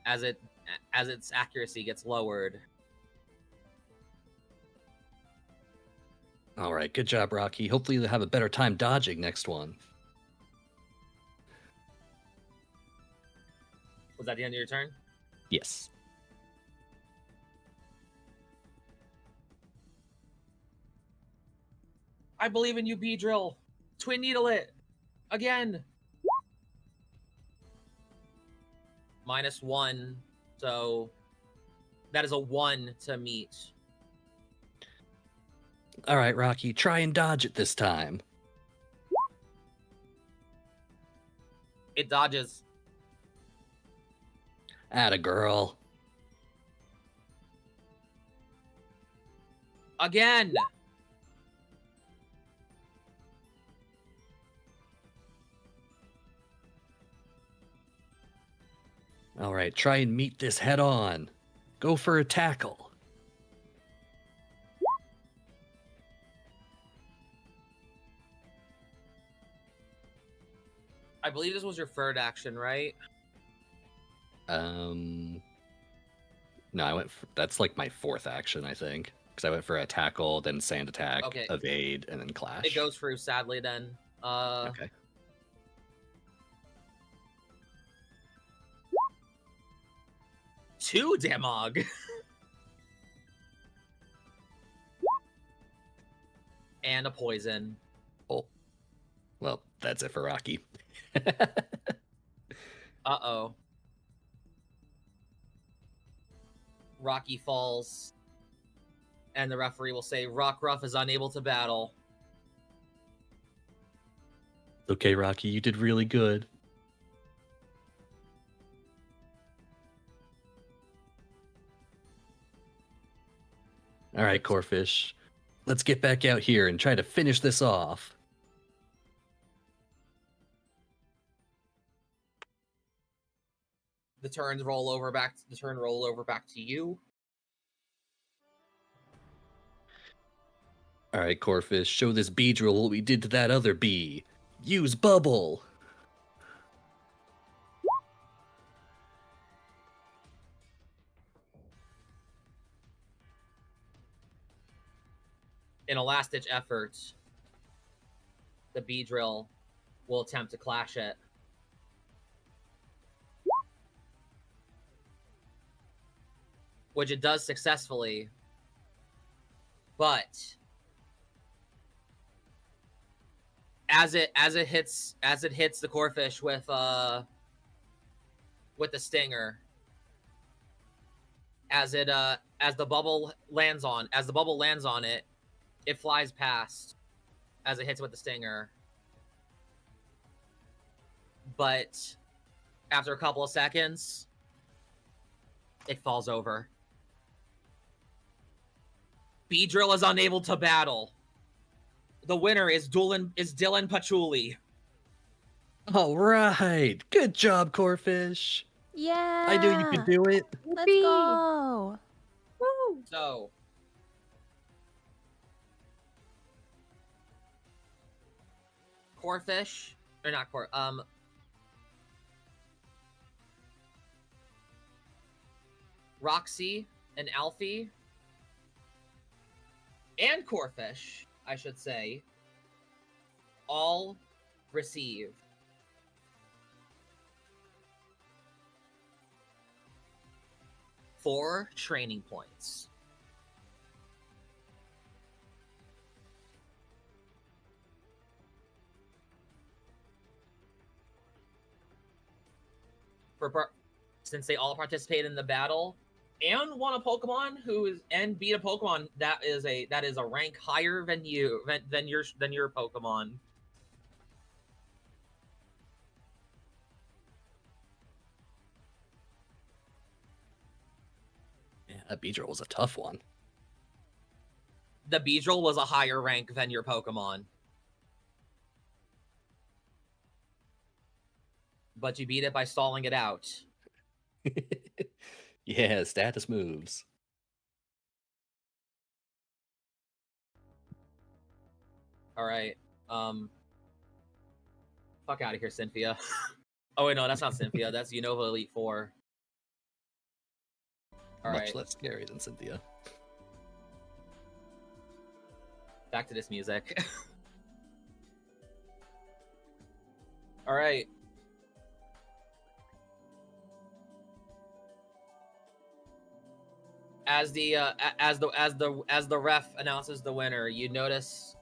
As its accuracy gets lowered. All right, good job, Rocky. Hopefully you'll have a better time dodging next one. Was that the end of your turn? Yes. I believe in you, Beedrill. Twin Needle it. Again. -1, so that is a 1 to meet. All right, Rocky, try and dodge it this time. It dodges. Atta girl. Again. All right, try and meet this head on. Go for a tackle. I believe this was your third action, right? No, that's like my 4th action, I think. Because I went for a tackle, then sand attack, Okay. evade, and then clash. It goes through, sadly, then. Okay. Two damage. And a poison. Oh. Well, that's it for Rocky. Uh-oh. Rocky falls. And the referee will say, Rockruff is unable to battle. Okay, Rocky, you did really good. All right, Corfish. Let's get back out here and try to finish this off. The turn roll over back to you. All right, Corfish, show this Beedrill what we did to that other bee. Use bubble. in a last-ditch effort, the Beedrill will attempt to clash it. Which it does successfully, but as it hits the Corphish with the stinger, as the bubble lands on it, it flies past as it hits with the stinger. But after a couple of seconds, it falls over. Beedrill is unable to battle. The winner is Dillon Patchouli. All right. Good job, Corphish. Yeah. I knew you could do it. Let's go. Woo! So, Corphish, or not Roxy and Alfie and Corphish, I should say, all receive 4 training points. Since they all participate in the battle and won a Pokemon and beat a Pokemon that is a rank higher than your Pokemon. Yeah, that Beedrill was a tough one. The Beedrill was a higher rank than your Pokemon. But you beat it by stalling it out. Yeah, status moves. All right. Fuck out of here, Cynthia. Oh wait, no, that's not Cynthia. That's Unova Elite 4. All Much right. less scary than Cynthia. Back to this music. All right. As the ref announces the winner, you notice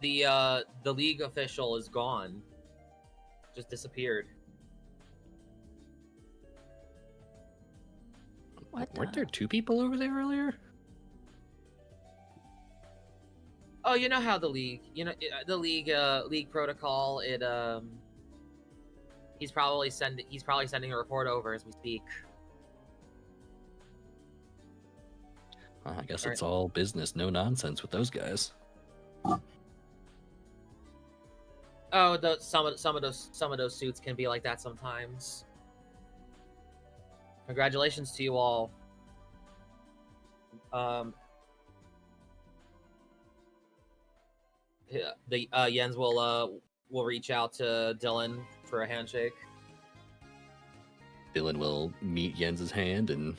the league official is gone. Just disappeared. Weren't there 2 people over there earlier? Oh, you know how the league, league protocol. He's probably sending a report over as we speak. I guess All it's all business, no nonsense with those guys. Oh, some of those suits can be like that sometimes. Congratulations to you all. The Jens will reach out to Dillon for a handshake. Dillon will meet Jens's hand and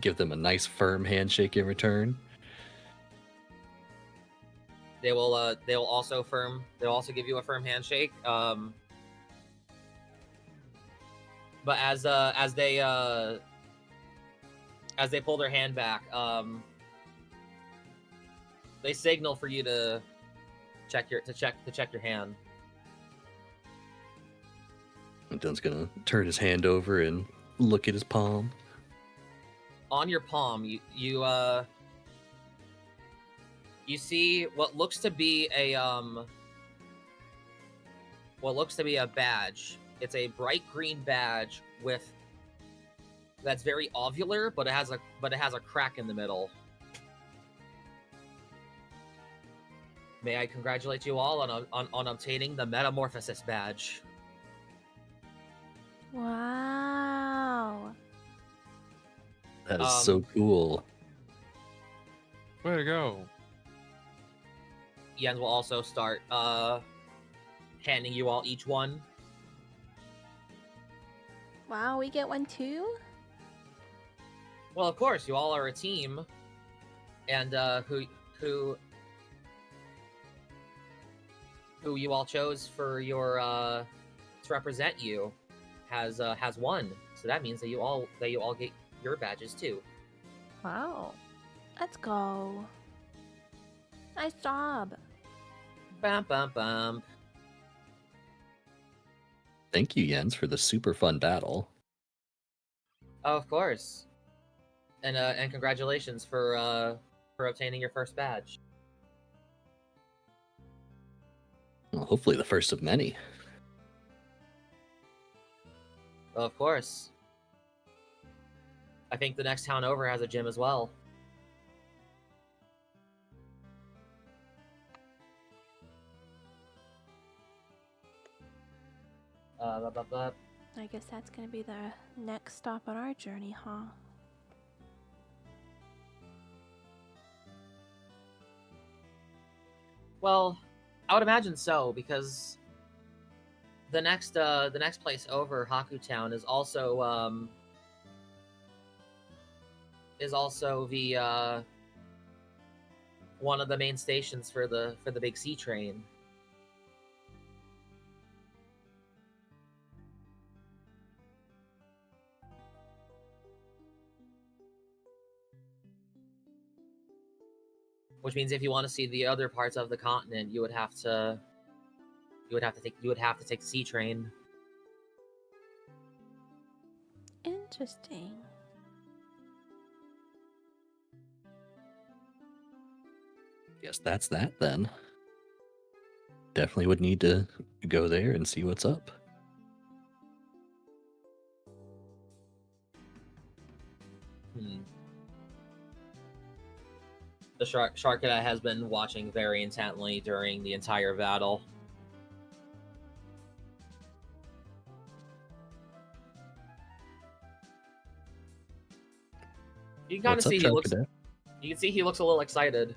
give them a nice firm handshake in return. They'll also give you a firm handshake. But as they pull their hand back, they signal for you to check your hand. And Dillon's gonna turn his hand over and look at his palm. On your palm, you see what looks to be a badge. It's a bright green badge that's very ovular, but it has a crack in the middle. May I congratulate you all on obtaining the Metamorphosis badge. Wow. That is so cool. Way to go. Jens will also start handing you all each one. Wow, we get one too? Well, of course, you all are a team. and who you all chose for your to represent you has won. So that means that you all get your badges too. Wow. Let's go. Nice job. Bum bum bum. Thank you, Jens, for the super fun battle. Oh, of course. And congratulations for obtaining your first badge. Well, hopefully the first of many. Well, of course. I think the next town over has a gym as well. Blah, blah, blah. I guess that's gonna be the next stop on our journey, huh? Well, I would imagine so, because the next place over, Haku Town, is also the one of the main stations for the big sea train. Which means if you want to see the other parts of the continent, you would have to take the sea train. Interesting. Guess that's that then. Definitely would need to go there and see what's up. The Sharkada has been watching very intently during the entire battle. You can kind of see he looks. You can see he looks a little excited.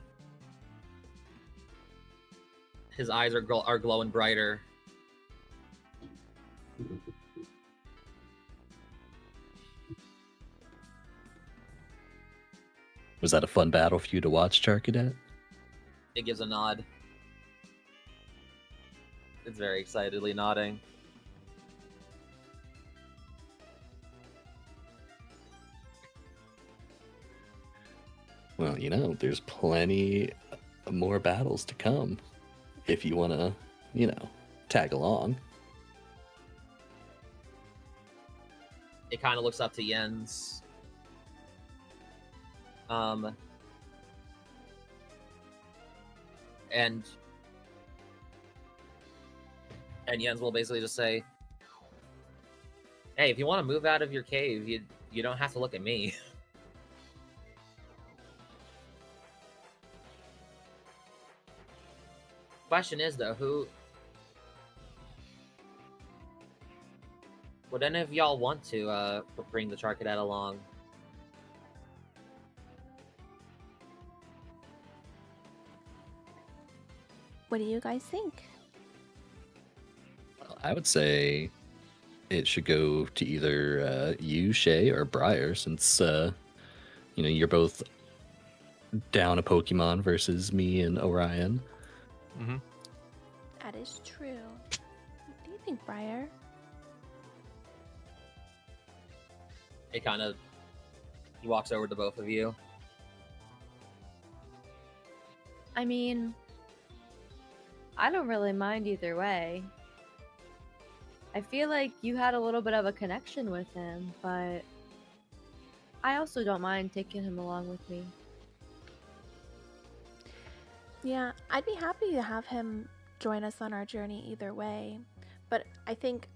His eyes are glowing brighter. Was that a fun battle for you to watch, Charcadet? It gives a nod. It's very excitedly nodding. Well, there's plenty more battles to come if you want to, tag along. It kind of looks up to Jens. And Jens will basically just say, "Hey, if you want to move out of your cave, you don't have to look at me." Question is though, would any of y'all want to bring the Charcadet along? What do you guys think? Well, I would say it should go to either you, Shae, or Briar, since you're both down a Pokemon versus me and Orion. Mm-hmm. That is true. What do you think, Briar? He walks over to both of you. I mean, I don't really mind either way. I feel like you had a little bit of a connection with him, but I also don't mind taking him along with me. Yeah, I'd be happy to have him join us on our journey either way. But I think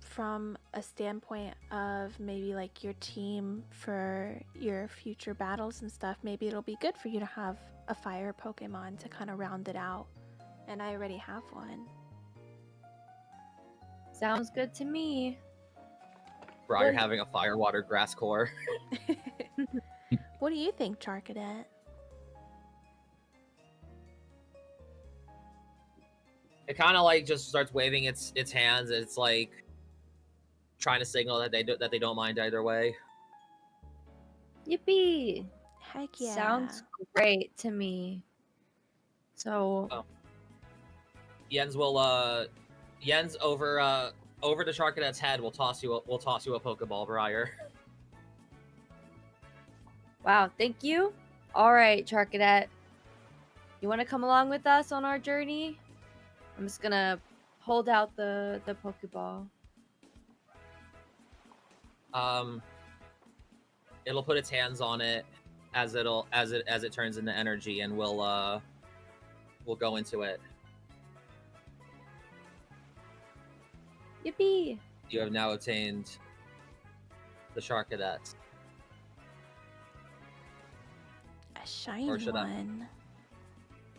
from a standpoint of maybe like your team for your future battles and stuff, maybe it'll be good for you to have a fire Pokemon to kind of round it out. And I already have one. Sounds good to me. Briar Well- having a fire, water, grass core. What do you think, Charcadet? It kind of like just starts waving its hands. It's like trying to signal that they don't mind either way. Yippee! Heck yeah. Sounds great to me. So Jens will Jens over the Sharkadet's head will toss you a Pokeball, Briar. wow, thank you. All right, Charcadet. You want to come along with us on our journey? I'm just gonna hold out the Pokeball. It'll put its hands on it as it turns into energy, and we'll go into it. Yippee! You have now obtained the Sharkadet. A shiny Or should I- one.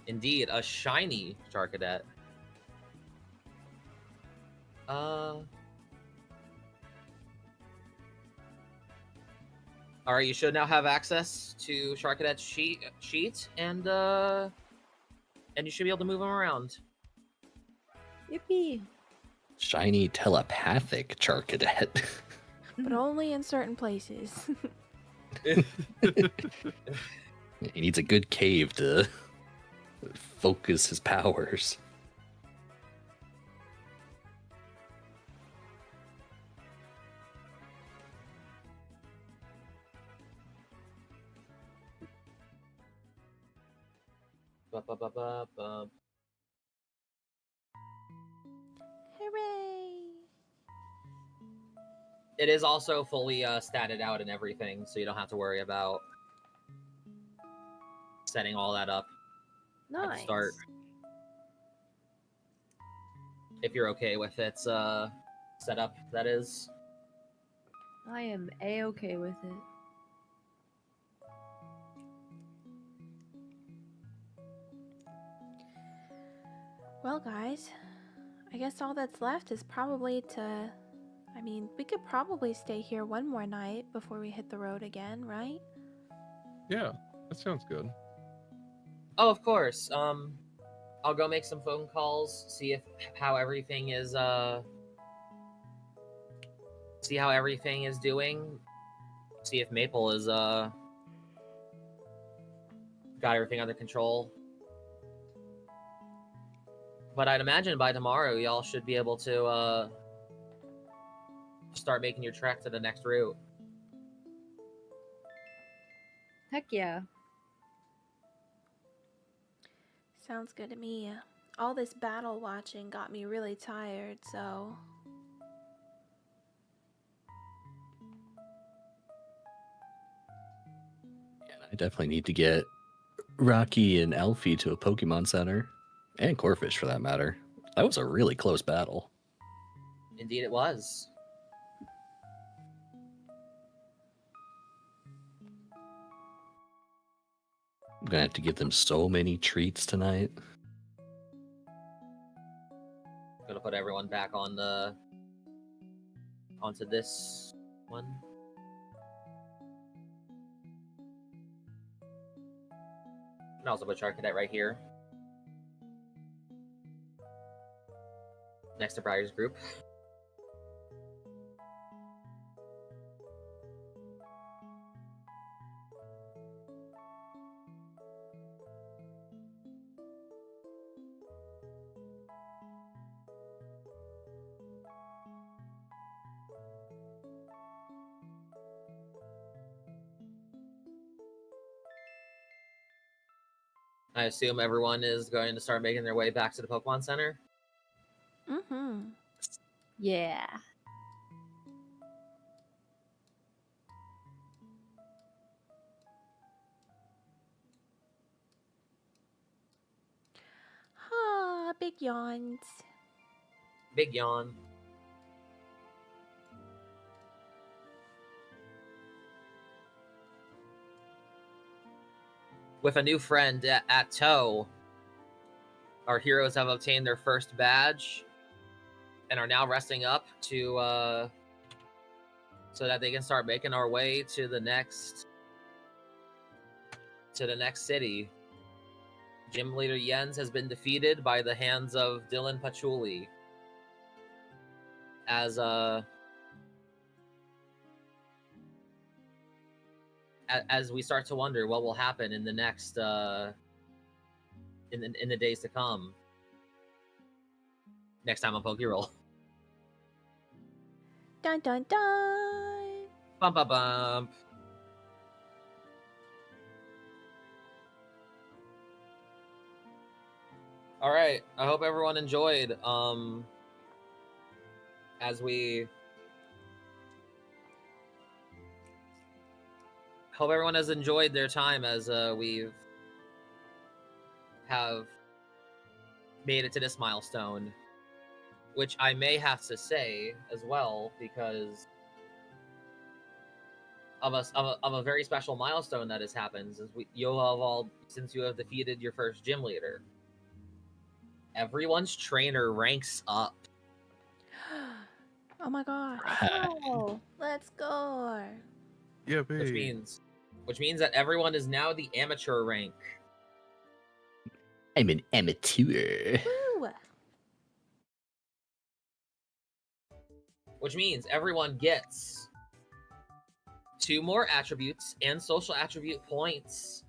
Indeed, a shiny Sharkadet. All right, you should now have access to Sharkadet's sheet, and you should be able to move them around. Yippee! Shiny telepathic Charcadet. But only in certain places. He needs a good cave to focus his powers. Ba-ba-ba-ba-ba. Hooray! It is also fully statted out and everything, so you don't have to worry about setting all that up at the Nice. start. If you're okay with its setup, that is. I am a-okay with it. Well, guys, I guess all that's left is probably to... I mean, we could probably stay here one more night before we hit the road again, right? Yeah, that sounds good. Oh, of course. I'll go make some phone calls, see how everything is doing. See if Maple is got everything under control. But I'd imagine by tomorrow y'all should be able to start making your trek to the next route. Heck yeah. Sounds good to me. All this battle watching got me really tired, so... I definitely need to get Rocky and Alfie to a Pokemon Center, and Corfish for that matter. That was a really close battle. Indeed it was. I'm gonna have to give them so many treats tonight. Gonna put everyone back on onto this one. And also put Sharkadet right here. Next to Briar's group. I assume everyone is going to start making their way back to the Pokemon Center. Mm-hmm. Yeah. Ah, big yawns. Big yawn. With a new friend at tow, our heroes have obtained their first badge and are now resting up to so that they can start making our way to the next city. Gym leader Jens has been defeated by the hands of Dillon Patchouli. as we start to wonder what will happen in the next in the days to come. Next time on Pokerole. Dun dun dun. Bum bum bum. All right. I hope everyone enjoyed. As we hope everyone has enjoyed their time as we've have made it to this milestone, which I may have to say as well because of a very special milestone that has happened since since you have defeated your first gym leader. Everyone's trainer ranks up. Oh my gosh. Oh, Let's go. Yeah, Which means that everyone is now the amateur rank. I'm an amateur. Woo. Which means everyone gets 2 more attributes and social attribute points,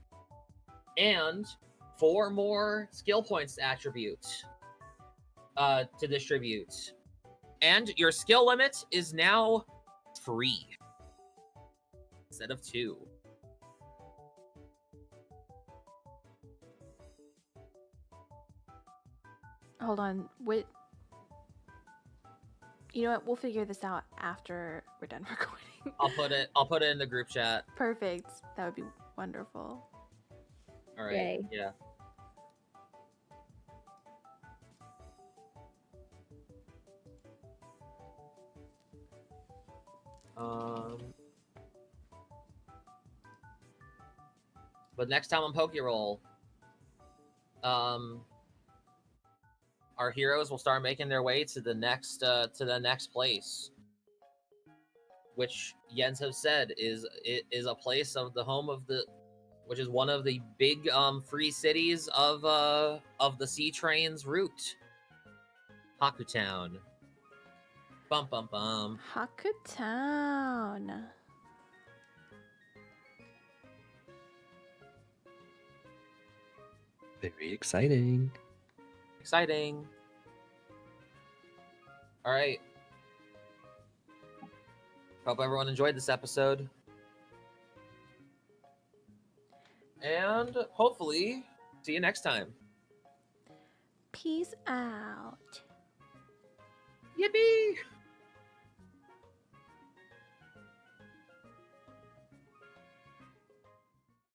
and 4 more skill points to attribute to distribute. And your skill limit is now 3 instead of 2. Hold on. Wait. You know what? We'll figure this out after we're done recording. I'll put it in the group chat. Perfect. That would be wonderful. All right. Yay. Yeah. But next time on Pokerole, our heroes will start making their way to the next place, which Jens have said is a place of the home of which is one of the big free cities of the Sea Train's route, Haku Town. Bum bum bum. Haku Town. Very exciting. Exciting. All right. Hope everyone enjoyed this episode. And hopefully, see you next time. Peace out. Yippee!